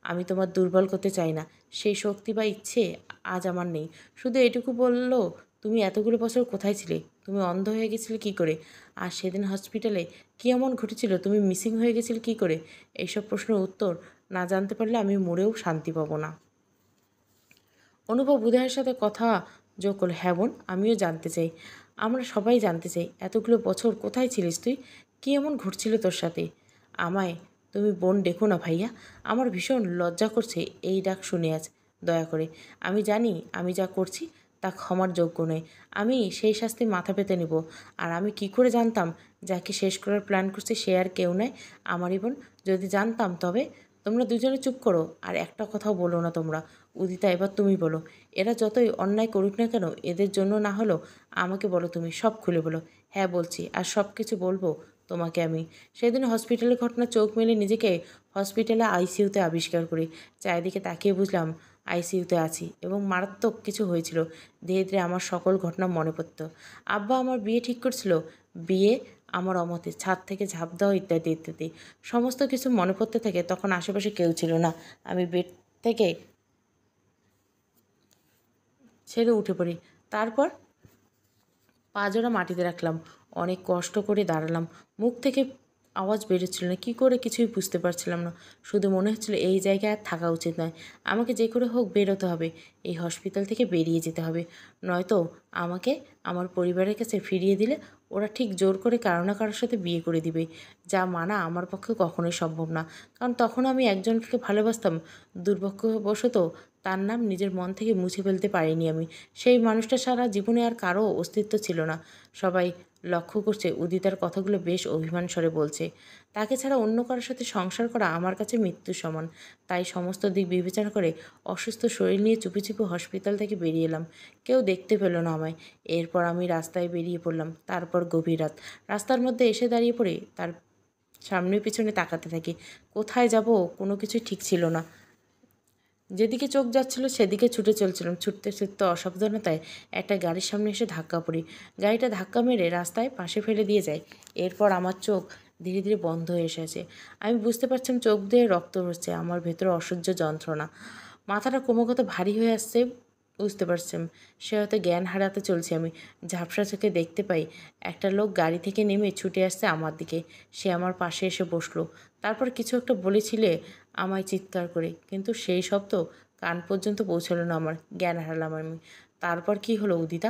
আমি তোমার দুর্বল করতে চাই না, সেই শক্তি বা ইচ্ছে আজ আমার নেই। শুধু এটুকু বললো, তুমি এতগুলো বছর কোথায় ছিলে? তুমি অন্ধ হয়ে গেছিলে কী করে? আর সেদিন হসপিটালে কী এমন ঘটেছিল? তুমি মিসিং হয়ে গেছিলে কী করে? এইসব প্রশ্নের উত্তর না জানতে পারলে আমি মরেও শান্তি পাবো না। অনুভব উদয়ের সাথে কথা যোগ করল। হ্যাঁ বোন, আমিও জানতে চাই। আমরা সবাই জানতে চাই, এতগুলো বছর কোথায় ছিলিস তুই? কী এমন ঘটছিল তোর সাথে? আমায় তুমি বোন ডেকো না ভাইয়া। আমার ভীষণ লজ্জা করছে এই ডাক শুনে আজ। দয়া করে, আমি জানি আমি যা করছি তা ক্ষমার যোগ্য নয়। আমি সেই শাস্তি মাথা পেতে নেব। আর আমি কি করে জানতাম যাকে শেষ করার প্ল্যান করছে সে আর কেউ নয়, আমারই বোন। যদি জানতাম তবে। তোমরা দুজনে চুপ করো, আর একটা কথাও বলো না তোমরা। উদিতা, এবার তুমি বলো। এরা যতই অন্যায় করুক না কেন, এদের জন্য না হলেও আমাকে বলো, তুমি সব খুলে বলো। হ্যাঁ বলছি, আর সব কিছু বলবো তোমাকে আমি। সেদিন হসপিটালের ঘটনা চোখ মেলে নিজেকে হসপিটালে আইসিইউতে আবিষ্কার করি। চারিদিকে তাকিয়ে বুঝলাম আইসিইউতে আছি এবং মারাত্মক কিছু হয়েছিল। ধীরে ধীরে আমার সকল ঘটনা মনে পড়ত। আব্বা আমার বিয়ে ঠিক করছিল, বিয়ে আমার অমতে, ছাদ থেকে ঝাঁপ দেওয়া, ইত্যাদি ইত্যাদি। সমস্ত কিছু মনে পড়তে থাকে। তখন আশেপাশে কেউ ছিল না। আমি বেড থেকে ছেড়ে উঠে পড়ি। তারপর পা জোড়া মাটিতে রাখলাম। অনেক কষ্ট করে দাঁড়ালাম। মুখ থেকে আওয়াজ বেরোচ্ছিল না। কী করে কিছুই বুঝতে পারছিলাম না। শুধু মনে হচ্ছিল এই জায়গায় আর থাকা উচিত নয়। আমাকে যে করে হোক বেরোতে হবে। এই হসপিটাল থেকে বেরিয়ে যেতে হবে। নয়তো আমাকে আমার পরিবারের কাছে ফিরিয়ে দিলে ওরা ঠিক জোর করে কারো না কারোর সাথে বিয়ে করে দিবে। যা মানা আমার পক্ষে কখনোই সম্ভব না। কারণ তখন আমি একজনকে ভালোবাসতাম। দুর্ভাগ্যবশত তার নাম নিজের মন থেকে মুছে ফেলতে পারিনি আমি। সেই মানুষটা সারা জীবনে আর কারো অস্তিত্ব ছিল না। সবাই লক্ষ্য করছে উদিতার কথাগুলো বেশ অভিমান স্বরে বলছে। তাকে ছাড়া অন্য কারোর সাথে সংসার করা আমার কাছে মৃত্যুর সমান। তাই সমস্ত দিক বিবেচনা করে অসুস্থ শরীর নিয়ে চুপি চুপি হসপিটাল থেকে বেরিয়ে এলাম। কেউ দেখতে পেল না আমায়। এরপর আমি রাস্তায় বেরিয়ে পড়লাম। তারপর গভীর রাত। রাস্তার মধ্যে এসে দাঁড়িয়ে পড়ে তার সামনে পিছনে তাকাতে থাকি। কোথায় যাব কোনো কিছু ঠিক ছিল না। যেদিকে চোখ যাচ্ছিল সেদিকে ছুটে চলছিলাম। ছুটতে ছুটতে অসাবধানতায় একটা গাড়ির সামনে এসে ধাক্কা পড়ি। গাড়িটা ধাক্কা মেরে রাস্তায় পাশে ফেলে দিয়ে যায়। এরপর আমার চোখ ধীরে ধীরে বন্ধ হয়ে এসেছে। আমি বুঝতে পারছিলাম চোখ দিয়ে রক্ত হচ্ছে। আমার ভেতরে অসহ্য যন্ত্রণা। মাথাটা ক্রমাগত ভারী হয়ে আসছে। বুঝতে পারছিলাম সে হয়তো জ্ঞান হারাতে চলছি আমি। ঝাপসা চোখে দেখতে পাই একটা লোক গাড়ি থেকে নেমে ছুটে আসছে আমার দিকে। সে আমার পাশে এসে বসলো। তারপর কিছু একটা বলেছিলে আমায় চিৎকার করে, কিন্তু সেই শব্দ কান পর্যন্ত পৌঁছলো না আমার। জ্ঞান হারালাম আমি। তারপর কি হলো উদিতা?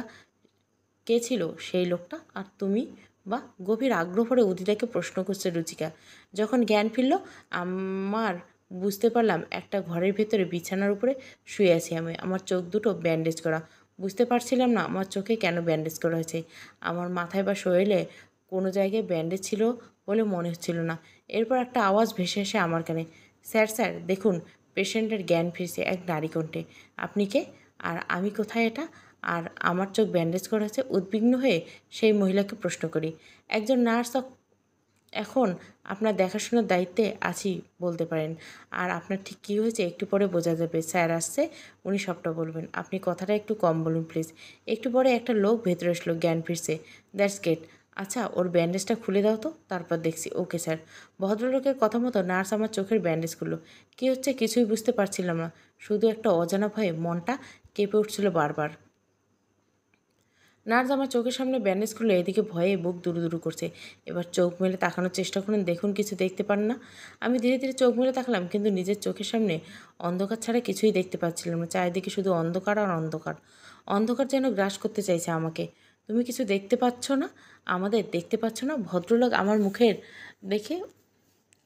কে ছিল সেই লোকটা? আর তুমি বা? গভীর আগ্রহ ভরে উদিতাকে প্রশ্ন করছে রুচিকা। যখন জ্ঞান ফিরল আমার, বুঝতে পারলাম একটা ঘরের ভেতরে বিছানার উপরে শুয়ে আছি আমি। আমার চোখ দুটো ব্যান্ডেজ করা। বুঝতে পারছিলাম না আমার চোখে কেন ব্যান্ডেজ করা হয়েছে। আমার মাথায় বা শরীরে কোনো জায়গায় ব্যান্ডেজ ছিল বলে মনে হচ্ছিল না। এরপর একটা আওয়াজ ভেসে আসে আমার কানে, স্যার স্যার দেখুন, পেশেন্টের জ্ঞান ফিরছে, এক নারী কণ্ঠে। আপনি কে? আর আমি কোথায় এটা? আর আমার চোখ ব্যান্ডেজ করা হচ্ছে। উদ্বিগ্ন হয়ে সেই মহিলাকে প্রশ্ন করি, একজন নার্স এখন আপনার দেখাশোনার দায়িত্বে আছি বলতে পারেন। আর আপনার ঠিক কী হয়েছে একটু পরে বোঝা যাবে। স্যার আসছে, উনি সবটা বলবেন। আপনি কথাটা একটু কম বলুন প্লিজ। একটু পরে একটা লোক ভেতরে আসলো, জ্ঞান ফিরছে। That's great. আচ্ছা, ওর ব্যান্ডেজটা খুলে দাও তো, তারপর দেখছি। Okay sir. ভদ্রলোকের কথা মতো নার্স আমার চোখের ব্যান্ডেজ করলো। কী হচ্ছে কিছুই বুঝতে পারছিলাম না, শুধু একটা অজানা ভয়ে মনটা কেঁপে উঠছিল বারবার। নার্স আমার চোখের সামনে ব্যান্ডেজ করলে এদিকে ভয়ে বুক দুরু করছে। এবার চোখ মেলে তাকানোর চেষ্টা করুন, দেখুন কিছু দেখতে পান না। আমি ধীরে ধীরে চোখ মেলে তাকালাম, কিন্তু নিজের চোখের সামনে অন্ধকার ছাড়া কিছুই দেখতে পাচ্ছিলাম না। চারিদিকে শুধু অন্ধকার আর অন্ধকার। অন্ধকার যেন গ্রাস করতে চাইছে আমাকে। তুমি কিছু দেখতে পাচ্ছ না? আমাদের দেখতে পাচ্ছ না? ভদ্রলোক আমার মুখের দেখে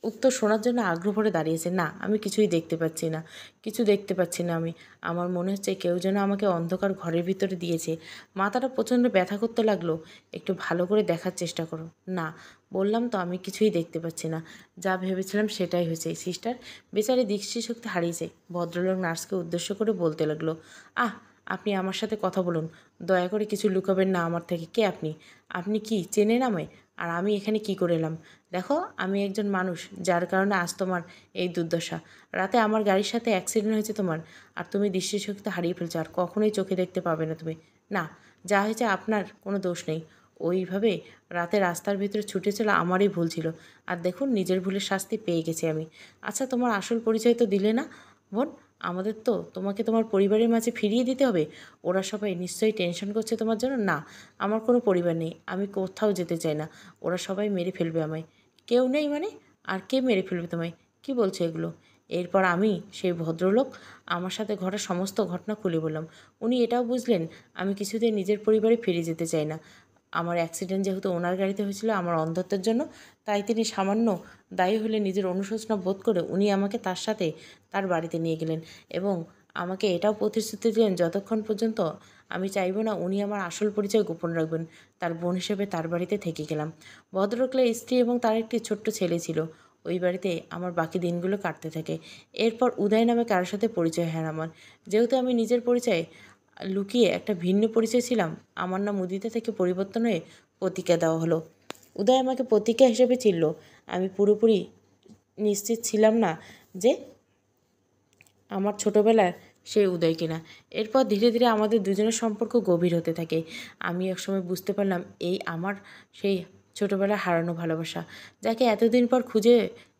উত্তর শোনার জন্য আগ্রহ ভরে দাঁড়িয়েছে। না, আমি কিছুই দেখতে পাচ্ছি না, কিছু দেখতে পাচ্ছি না আমি। আমার মনে হচ্ছে কেউ যেন আমাকে অন্ধকার ঘরের ভিতরে দিয়েছে। মাথাটা প্রচণ্ড ব্যথা করতে লাগলো। একটু ভালো করে দেখার চেষ্টা করো। না, বললাম তো আমি কিছুই দেখতে পাচ্ছি না। যা ভেবেছিলাম সেটাই হয়েছে। সিস্টার বেচারি দৃষ্টিশক্তি হারিয়েছে। ভদ্রলোক নার্সকে উদ্দেশ্য করে বলতে লাগলো, আহ, আপনি আমার সাথে কথা বলুন, দয়া করে কিছু লুকাবেন না আমার থেকে। কে আপনি? আপনি কি চেনেন আমায়? আর আমি এখানে কি করে এলাম? দেখো, আমি একজন মানুষ, যার কারণে আজ তোমার এই দুর্দশা। রাতে আমার গাড়ির সাথে অ্যাক্সিডেন্ট হয়েছে তোমার, আর তুমি দৃষ্টিশক্তি হারিয়ে ফেলছো, আর কখনোই চোখে দেখতে পাবে না তুমি। না, যা হয়েছে আপনার কোনো দোষ নেই। ওইভাবে রাতে রাস্তার ভিতরে ছুটে চলা আমারই ভুল ছিল। আর দেখুন, নিজের ভুলের শাস্তি পেয়ে গেছি আমি। আচ্ছা, তোমার আসল পরিচয় তো দিলে না বোন? আমাদের তো তোমাকে তোমার পরিবারের মাঝে ফিরিয়ে দিতে হবে। ওরা সবাই নিশ্চয়ই টেনশন করছে তোমার জন্য। না, আমার কোনো পরিবার নেই, আমি কোথাও যেতে চাই না। ওরা সবাই মেরে ফেলবে আমায়। কেউ নেই মানে? আর কে মেরে ফেলবে তোমায়? কি বলছো এগুলো? এরপর আমি সেই ভদ্রলোক আমার সাথে ঘটা সমস্ত ঘটনা খুলে বললাম। উনি এটাও বুঝলেন আমি কিছুতেই নিজের পরিবারে ফিরে যেতে চাই না। আমার অ্যাক্সিডেন্ট যেহেতু ওনার গাড়িতে হয়েছিল আমার অন্ধত্বের জন্য, তাই তিনি সামান্য দায়ী হলে নিজের অনুশোচনা বোধ করে উনি আমাকে তার সাথে তার বাড়িতে নিয়ে গেলেন এবং আমাকে এটাও প্রতিশ্রুতি দিলেন যতক্ষণ পর্যন্ত আমি চাইব না উনি আমার আসল পরিচয় গোপন রাখবেন। তার বোন হিসেবে তার বাড়িতে থেকে গেলাম। ভদ্রলোকের স্ত্রী এবং তার একটি ছোট্ট ছেলে ছিল। ওই বাড়িতে আমার বাকি দিনগুলো কাটতে থাকে। এরপর উদয় নামে কারোর সাথে পরিচয় হয় আমার। যেহেতু আমি নিজের পরিচয় লুকিয়ে একটা ভিন্ন পরিচয় ছিলাম, আমার নাম উদিতা থেকে পরিবর্তন হয়ে প্রতিজ্ঞা দেওয়া হলো। উদয় আমাকে প্রতিজ্ঞা হিসেবে চিনল। আমি পুরোপুরি নিশ্চিত ছিলাম না যে আমার ছোটোবেলার সেই উদয় কিনা। এরপর ধীরে ধীরে আমাদের দুজনের সম্পর্ক গভীর হতে থাকে। আমি একসময় বুঝতে পারলাম এই আমার সেই ছোটোবেলার হারানো ভালোবাসা, যাকে এতদিন পর খুঁজে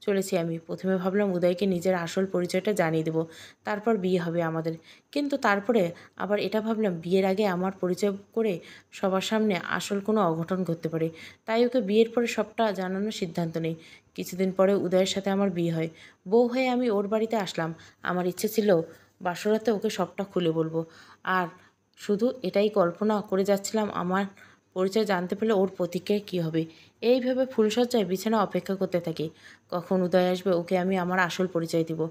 চলেছি আমি। প্রথমে ভাবলাম উদয়কে নিজের আসল পরিচয়টা জানিয়ে দেবো, তারপর বিয়ে হবে আমাদের। কিন্তু তারপরে আবার এটা ভাবলাম বিয়ের আগে আমার পরিচয় করে সবার সামনে আসল কোনো অঘটন ঘটতে পারে। তাই ওকে বিয়ের পরে সবটা জানানোর সিদ্ধান্ত নেই। কিছুদিন পরে উদয়ের সাথে আমার বিয়ে হয়। বউ হয়ে আমি ওর বাড়িতে আসলাম। আমার ইচ্ছে ছিল বাসরাতে ওকে সবটা খুলে বলবো। আর শুধু এটাই কল্পনা করে যাচ্ছিলাম আমার পরিচয় জানতে পারলে ওর প্রতিক্রিয়া কী হবে। এইভাবে ফুলশয্যায় বিছানা অপেক্ষা করতে থাকি কখন উদয় আসবে, ওকে আমি আমার আসল পরিচয় দিব।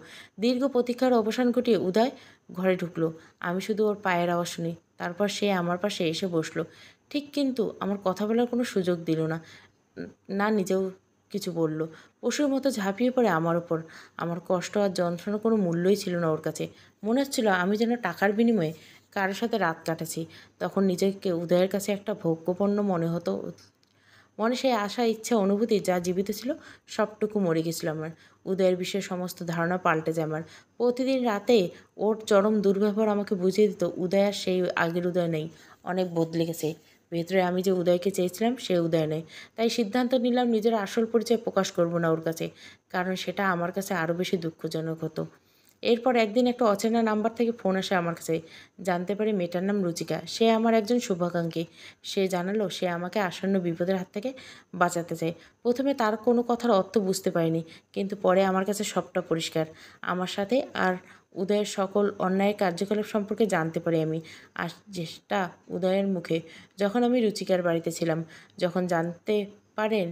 দীর্ঘ প্রতীক্ষার অবসান ঘটিয়ে উদয় ঘরে ঢুকলো। আমি শুধু ওর পায়ের আওয়াজ শুনি। তারপর সে আমার পাশে এসে বসলো। ঠিক, কিন্তু আমার কথা বলার কোনো সুযোগ দিল না। না নিজেও কিছু বলল। পশুর মতো ঝাঁপিয়ে পড়ে আমার ওপর। আমার কষ্ট আর যন্ত্রণার কোনো মূল্যই ছিল না ওর কাছে। মনে হচ্ছিল আমি যেন টাকার বিনিময়ে কারোর সাথে রাত কাটাচ্ছি। তখন নিজেকে উদয়ের কাছে একটা ভোগ্যপণ্য মনে হতো। মনে সেই আশা, ইচ্ছা, অনুভূতি যা জীবিত ছিল সবটুকু মরে গেছিল আমার। উদয়ের বিষয়ে সমস্ত ধারণা পাল্টে যায় আমার। প্রতিদিন রাতে ওর চরম দুর্ব্যবহার আমাকে বুঝিয়ে দিত উদয় আর সেই আগের উদয় নেই, অনেক বদলে গেছে। ভেতরে আমি যে উদয়কে চেয়েছিলাম সে উদয় নেই। তাই সিদ্ধান্ত নিলাম নিজের আসল পরিচয় প্রকাশ করব না ওর কাছে, কারণ সেটা আমার কাছে আরও বেশি দুঃখজনক হতো। এরপর একদিন একটা অচেনা নাম্বার থেকে ফোন আসে আমার কাছে। জানতে পারি মেয়েটার নাম রুচিকা। সে আমার একজন শুভাকাঙ্ক্ষী। সে জানালো সে আমাকে আসন্ন বিপদের হাত থেকে বাঁচাতে চায়। প্রথমে তার কোনো কথার অর্থ বুঝতে পারিনি, কিন্তু পরে আমার কাছে সবটা পরিষ্কার। আমার সাথে আর উদয়ের সকল অন্যায় কার্যকলাপ সম্পর্কে জানতে পারি আমি। আর যেটা উদয়ের মুখে, যখন আমি রুচিকার বাড়িতে ছিলাম, যখন জানতে পারেন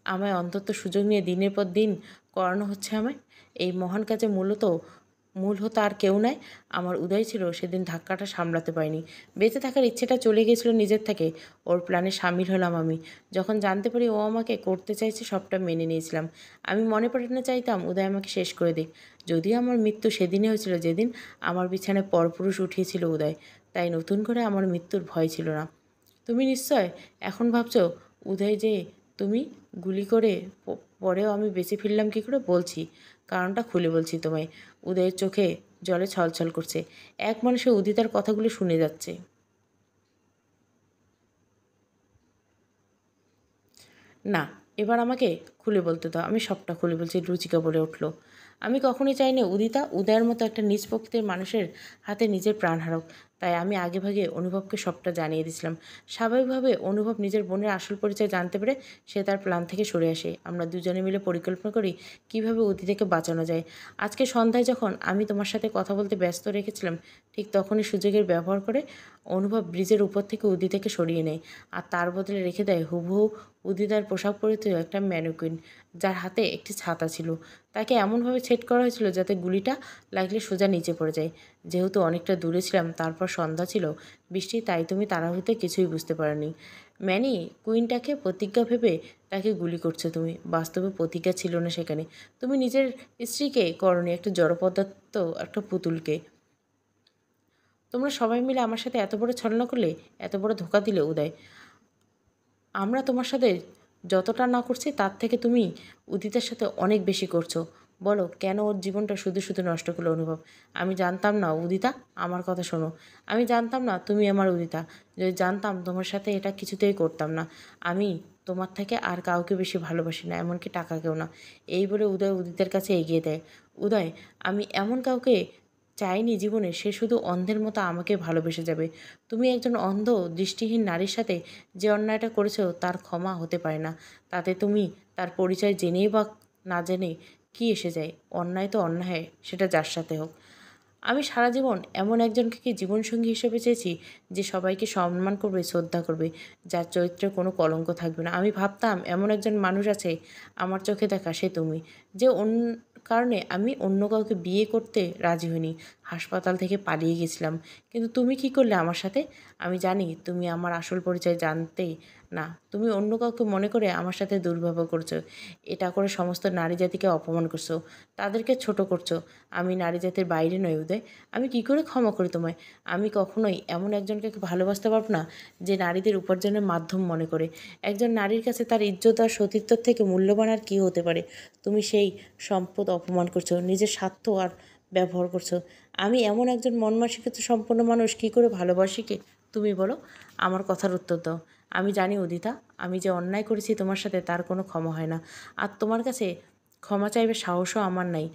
আমায় অন্তত সুযোগ নিয়ে দিনের পর দিন করানো হচ্ছে আমায় এই মহান কাজে, মূলত মূল হতো আর কেউ নয়, আমার উদয় ছিল। সেদিন ধাক্কাটা সামলাতে পারিনি। বেঁচে থাকার ইচ্ছেটা চলে গিয়েছিল নিজের থেকে। ওর প্ল্যানে সামিল হলাম আমি। যখন জানতে পারি ও আমাকে করতে চাইছে, সবটা মেনে নিয়েছিলাম। আমি মনে প্রাণে চাইতাম উদয় আমাকে শেষ করে দিক। যদিও আমার মৃত্যু সেদিনই হয়েছিল যেদিন আমার বিছানায় পরপুরুষ উঠিয়েছিল উদয়। তাই নতুন করে আমার মৃত্যুর ভয় ছিল না। তুমি নিশ্চয় এখন ভাবছো উদয় যে তুমি গুলি করে পরেও আমি বেঁচে ফিরলাম কী করে? বলছি, কারণটা খুলে বলছি তোমায়। উদয়ের চোখে জলে ছলছল করছে। এক মানুষে উদিতার কথাগুলো শুনে যাচ্ছে। না, এবার আমাকে খুলে বলতে দাও। আমি সবটা খুলে বলছি, রুচিকা বলে উঠল। আমি কখনোই চাইনি উদিতা উদয়ের মতো একটা নিজ প্রকৃতির মানুষের হাতে নিজের প্রাণ হারাক। তাই আমি আগেভাগে অনুভবকে সবটা জানিয়ে দিয়েছিলাম। স্বাভাবিকভাবে অনুভব নিজের বোনের আসল পরিচয় জানতে পেরে সে তার প্ল্যান থেকে সরে আসে। আমরা দুজনে মিলে পরিকল্পনা করি কীভাবে উদিতাকে বাঁচানো যায়। আজকে সন্ধ্যায় যখন আমি তোমার সাথে কথা বলতে ব্যস্ত রেখেছিলাম, ঠিক তখনই সুযোগের ব্যবহার করে অনুভব ব্রিজের উপর থেকে উদিতাকে সরিয়ে নেয় আর তার বদলে রেখে দেয় হুবহু উদিতার পোশাক পরিহিত একটা ম্যানিকুইন, যার হাতে একটি ছাতা ছিল। তাকে এমনভাবে সেট করা হয়েছিল যাতে গুলিটা লাগলে সোজা নিচে পড়ে যায়। যেহেতু অনেকটা দূরে ছিলাম, তারপর সন্ধ্যা ছিল, বৃষ্টি, তাই তুমি তাড়াহুড়োতে কিছুই বুঝতে পারোনি। ম্যানি কুইনটাকে প্রতিজ্ঞা ভেবে তাকে গুলি করছো তুমি। বাস্তবে প্রতিজ্ঞা ছিল না সেখানে। তুমি নিজের স্ত্রীকে করনি, একটা জড়পদার্থ, একটা পুতুলকে। তোমরা সবাই মিলে আমার সাথে এত বড় ছলনা করলে, এত বড় ধোঁকা দিলে উদয়। আমরা তোমার সাথে যতটা না করছি তার থেকে তুমি উদিতের সাথে অনেক বেশি করছো। বলো কেন ওর জীবনটা শুধু শুধু নষ্ট করলো অনুভব? আমি জানতাম না উদিতা, আমার কথা শোনো। আমি জানতাম না তুমি আমার উদিতা। যদি জানতাম তোমার সাথে এটা কিছুতেই করতাম না। আমি তোমার থেকে আর কাউকে বেশি ভালোবাসি না, এমনকি টাকাকেও না। এই বলে উদয় উদিতের কাছে এগিয়ে দেয়। উদয়, আমি এমন কাউকে চাইনি জীবনে, সে শুধু অন্ধের মতো আমাকে ভালোবেসে যাবে। তুমি একজন অন্ধ দৃষ্টিহীন নারীর সাথে যে অন্যায়টা করেছো তার ক্ষমা হতে পারে না। তাতে তুমি তার পরিচয় জেনেই বা না জেনে কি এসে যায়? অন্যায় তো অন্যায়, সেটা যার সাথে হোক। আমি সারা জীবন এমন একজনকে কি জীবনসঙ্গী হিসেবে চেয়েছি যে সবাইকে সম্মান করবে, শ্রদ্ধা করবে, যার চরিত্রে কোনো কলঙ্ক থাকবে না। আমি ভাবতাম এমন একজন মানুষ আছে আমার চোখে দেখা, সে তুমি। যে কারণে আমি অন্য কাউকে বিয়ে করতে রাজি হইনি, হাসপাতাল থেকে পালিয়ে গেছিলাম। কিন্তু তুমি কি করলে আমার সাথে? আমি জানি তুমি আমার আসল পরিচয় জানতে না। তুমি অন্য কাউকে মনে করে আমার সাথে দুর্ব্যবহার করছো। এটা করে সমস্ত নারী জাতিকে অপমান করছো, তাদেরকে ছোট করছো। আমি নারী জাতির বাইরে নই উদয়। আমি কি করে ক্ষমা করি তোমায়? আমি কখনোই এমন একজনকে ভালোবাসতে পারবো না যে নারীদের উপার্জনের মাধ্যম মনে করে। একজন নারীর কাছে তার ইজ্জত আর সতীত্বর থেকে মূল্যবান আর কী হতে পারে? তুমি সেই সম্পদ অপমান করছো, নিজের স্বার্থ আর ব্যবহার করছো। আমি এমন একজন মন মানসিকতা সম্পন্ন মানুষ কী করে ভালোবাসি কে? তুমি বলো, আমার কথার উত্তর দাও। আমি জানি উদিতা, আমি যে অন্যায় করেছি তোমার সাথে তার কোনো ক্ষমা হয় না। আর তোমার কাছে ক্ষমা চাইবে সাহসও আমার নাই।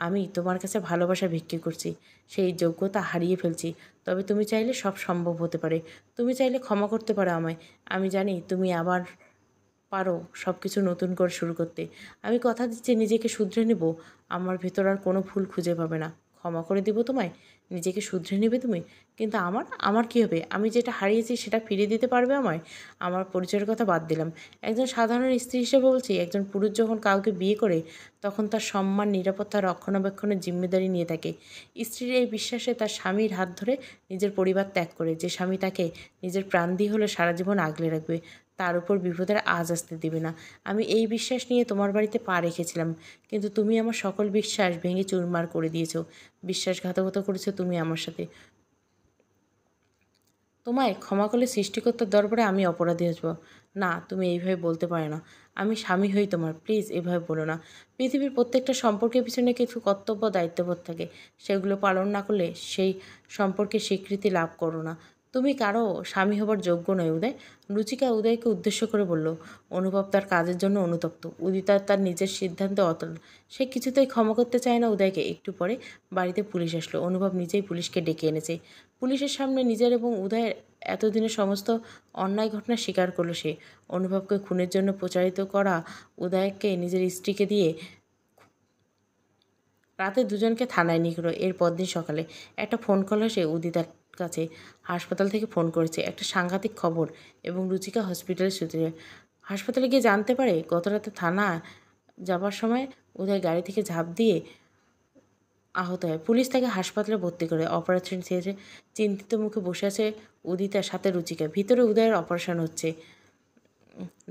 আমি তোমার কাছে ভালোবাসা ভিক্ষে করছি, সেই যোগ্যতা হারিয়ে ফেলছি। তবে তুমি চাইলে সব সম্ভব হতে পারে। তুমি চাইলে ক্ষমা করতে পারো আমায়। আমি জানি তুমি আবার পারো সব কিছু নতুন করে শুরু করতে। আমি কথা দিচ্ছি নিজেকে শুধরে নেব। আমার ভেতর আর কোনো ভুল খুঁজে পাবে না। ক্ষমা করে দিব তোমায়। নিজেকে শুধরে নেবে তুমি। কিন্তু আমার আমার কী হবে? আমি যেটা হারিয়েছি সেটা ফিরিয়ে দিতে পারবে আমায়? আমার পরিচয়ের কথা বাদ দিলাম। একজন সাধারণ স্ত্রী হিসেবে বলছি, একজন পুরুষ যখন কাউকে বিয়ে করে তখন তার সম্মান, নিরাপত্তা, রক্ষণাবেক্ষণের জিম্মেদারি নিয়ে থাকে। স্ত্রীর এই বিশ্বাসে তার স্বামীর হাত ধরে নিজের পরিবার ত্যাগ করে। যে স্বামী তাকে নিজের প্রাণ দিয়ে হলে সারা জীবন আগলে রাখবে, তার উপর বিপদের আঁচ আসতে দেবে না। আমি এই বিশ্বাস নিয়ে তোমার বাড়িতে পা রেখেছিলাম, কিন্তু তুমি আমার সকল বিশ্বাস ভেঙে চুরমার করে দিয়েছো। বিশ্বাসঘাতকতা করেছো তুমি আমার সাথে। তোমায় ক্ষমা করলে সৃষ্টিকর্তার দরবারে আমি অপরাধী হব। না, তুমি এইভাবে বলতে পারো না। আমি স্বামী হই তোমার, প্লিজ এভাবে বলো না। পৃথিবীর প্রত্যেকটা সম্পর্কের পিছনে কিছু কর্তব্য, দায়িত্ববোধ থাকে। সেগুলো পালন না করলে সেই সম্পর্কে স্বীকৃতি লাভ করো না। তুমি কারো স্বামী হবার যোগ্য নয় উদয়। রুচিকা উদয়কে উদ্দেশ্য করে বলল। অনুভব তার কাজের জন্য অনুতপ্ত, উদিতা তার নিজের সিদ্ধান্তে অটল। সে কিছুতেই ক্ষমা করতে চায় না উদয়কে। একটু পরে বাড়িতে পুলিশ আসলো। অনুভব নিজেই পুলিশকে ডেকে এনেছে। পুলিশের সামনে নিজের এবং উদয়ের এতদিনের সমস্ত অন্যায় ঘটনা স্বীকার করলো সে। অনুভবকে খুনের জন্য প্রচারিত করা উদয়কে নিজের স্ত্রীকে দিয়ে রাতে দুজনকে থানায় নিয়ে গেল। এর পরদিন সকালে একটা ফোন কল আসে উদিতার কাছে। হাসপাতাল থেকে ফোন করেছে, একটা সাংঘাতিক খবর। এবং রুচিকা হসপিটালে সূত্রে হাসপাতালে গিয়ে জানতে পারে গত রাতে থানা যাবার সময় উদয় গাড়ি থেকে ঝাঁপ দিয়ে আহত হয়। পুলিশ তাকে হাসপাতালে ভর্তি করে। অপারেশন থিয়েটারে চিন্তিত মুখে বসে আছে উদিতার সাথে রুচিকা। ভিতরে উদয়ের অপারেশন হচ্ছে।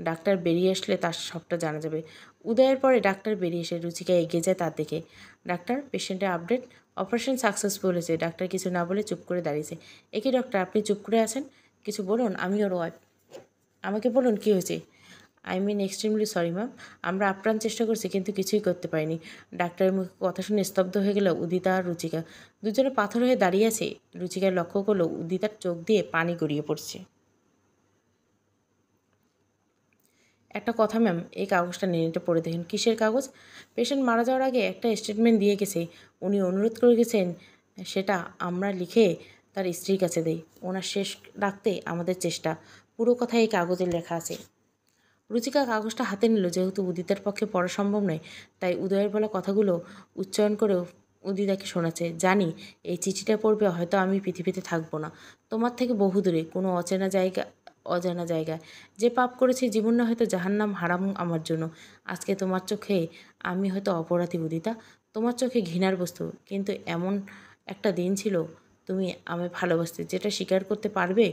ডাক্তার বেরিয়ে আসলে তার সবটা জানা যাবে। উদয়ের পরে ডাক্তার বেরিয়ে এসে রুচিকা এগিয়ে যায় তার দিকে। ডাক্তার, পেশেন্টের আপডেট, অপারেশন সাকসেসফুল হয়েছে। ডাক্তার কিছু না বলে চুপ করে দাঁড়িয়েছে। একই ডক্টর, আপনি চুপ করে আছেন? কিছু বলুন, আমি ওর ওয়াইফ। আমাকে বলুন কী হয়েছে। I mean extremely sorry ma'am, আমরা আপ্রাণ চেষ্টা করছি কিন্তু কিছুই করতে পারিনি। ডাক্তারের মুখে কথা শুনে স্তব্ধ হয়ে গেল উদিতা আর রুচিকা। দুজনে পাথর হয়ে দাঁড়িয়ে আছে। রুচিকার লক্ষ্য করলো উদিতার চোখ দিয়ে পানি গড়িয়ে পড়ছে। একটা কথা ম্যাম, এই কাগজটা নিয়ে এটা পড়ে দেখুন। কিসের কাগজ? পেশেন্ট মারা যাওয়ার আগে একটা স্টেটমেন্ট দিয়ে গেছে। উনি অনুরোধ করে গেছেন সেটা আমরা লিখে তার স্ত্রীর কাছে দেই। ওনার শেষ রাখতে আমাদের চেষ্টা। পুরো কথা এই কাগজে লেখা আছে। রুচিকা কাগজটা হাতে নিল। যেহেতু উদিতার পক্ষে পড়া সম্ভব নয়, তাই উদয়ের বলা কথাগুলো উচ্চারণ করেও উদিতাকে শোনাচ্ছে। জানি এই চিঠিটা পড়বে হয়তো আমি পৃথিবীতে থাকবো না, তোমার থেকে বহু দূরে কোনো অজানা জায়গায়। যে পাপ করেছি জীবনে হয়তো জাহান্নাম হারাম আমার জন্য। আজকে তোমার চোখে আমি হয়তো অপরাধী উদিতা, তোমার চোখে ঘৃণার বস্তু। কিন্তু এমন একটা দিন ছিল তুমি আমায় ভালোবাসতে, যেটা স্বীকার করতে পারবে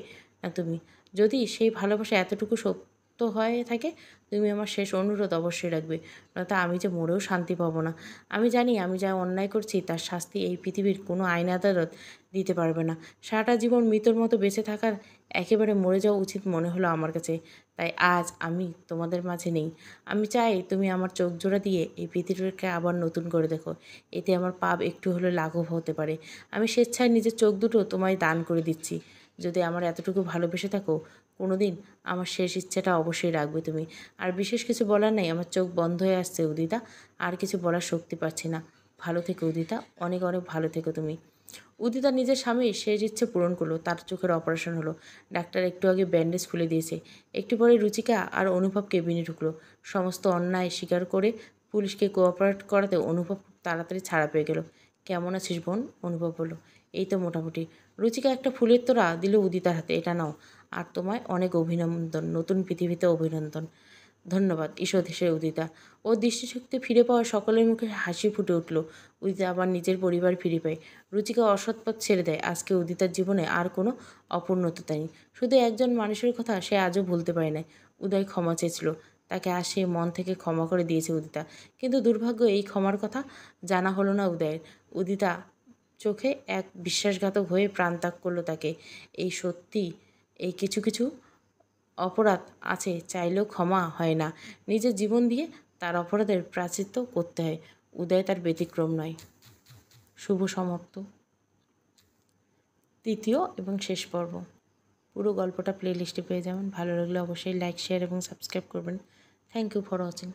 না তুমি। যদি সেই ভালোবাসা এতটুকু সত্য হয়ে থাকে, তুমি আমার শেষ অনুরোধ অবশ্যই রাখবে, নয়তো আমি যে মরেও শান্তি পাবো না। আমি জানি আমি যা অন্যায় করছি তার শাস্তি এই পৃথিবীর কোনো আইন আদালত দিতে পারবে না। সারাটা জীবন মৃত্যুর মতো বেঁচে থাকার একেবারে মরে যাওয়া উচিত মনে হলো আমার কাছে। তাই আজ আমি তোমাদের মাঝে নেই। আমি চাই তুমি আমার চোখ জোড়া দিয়ে এই পৃথিবীকে আবার নতুন করে দেখো। এতে আমার পাপ একটু হলেও লাঘব হতে পারে। আমি স্বেচ্ছায় নিজের চোখ দুটো তোমায় দান করে দিচ্ছি। যদি আমার এতটুকু ভালোবেসে থাকো, কোনো দিন আমার শেষ ইচ্ছাটা অবশ্যই রাখবে তুমি। আর বিশেষ কিছু বলার নেই, আমার চোখ বন্ধ হয়ে আসছে উদিতা, আর কিছু বলার শক্তি পাচ্ছি না। ভালো থেকো উদিতা, অনেক অনেক ভালো থেকো তুমি। উদিতা নিজের স্বামীর শেষ ইচ্ছে পূরণ করলো। তার চোখের অপারেশন হলো। ডাক্তার একটু আগে ব্যান্ডেজ খুলে দিয়েছে। একটু পরে রুচিকা আর অনুভব কেবিনে ঢুকলো। সমস্ত অন্যায় স্বীকার করে পুলিশকে কোঅপারেট করাতে অনুভব খুব তাড়াতাড়ি ছাড়া পেয়ে গেল। কেমন আছিস বোন? অনুভব বলল। এই তো মোটামুটি। রুচিকা একটা ফুলের তোড়া দিল উদিতার হাতে। এটা নাও, আর তোমায় অনেক অভিনন্দন, নতুন পৃথিবীতে অভিনন্দন। ধন্যবাদ ঈষৎ হেসে উদিতা। ওর দৃষ্টিশক্তি ফিরে পাওয়া সকলের মুখে হাসি ফুটে উঠল। উদিতা আবার নিজের পরিবার ফিরে পায়। রুচিকা অসৎ পথ ছেড়ে দেয়। আজকে উদিতার জীবনে আর কোনো অপূর্ণতা নেই। শুধু একজন মানুষের কথা সে আজও ভুলতে পারে না। উদয় ক্ষমা চেয়েছিল, তাকে আজ সে মন থেকে ক্ষমা করে দিয়েছে উদিতা। কিন্তু দুর্ভাগ্য, এই ক্ষমার কথা জানা হলো না উদয়ের। উদিতা চোখে এক বিশ্বাসঘাতক হয়ে প্রাণত্যাগ করলো তাকে। এই সত্যি, এই কিছু কিছু অপরাধ আছে চাইলেও ক্ষমা হয় না। নিজের জীবন দিয়ে তার অপরাধের প্রায়শ্চিত্ত করতে হয়। উদয় তার ব্যতিক্রম নয়। শুভ সমাপ্ত তৃতীয় এবং শেষ পর্ব। পুরো গল্পটা প্লে লিস্টে পেয়ে যাবেন। ভালো লাগলে অবশ্যই লাইক, শেয়ার এবং সাবস্ক্রাইব করবেন। Thank you for watching.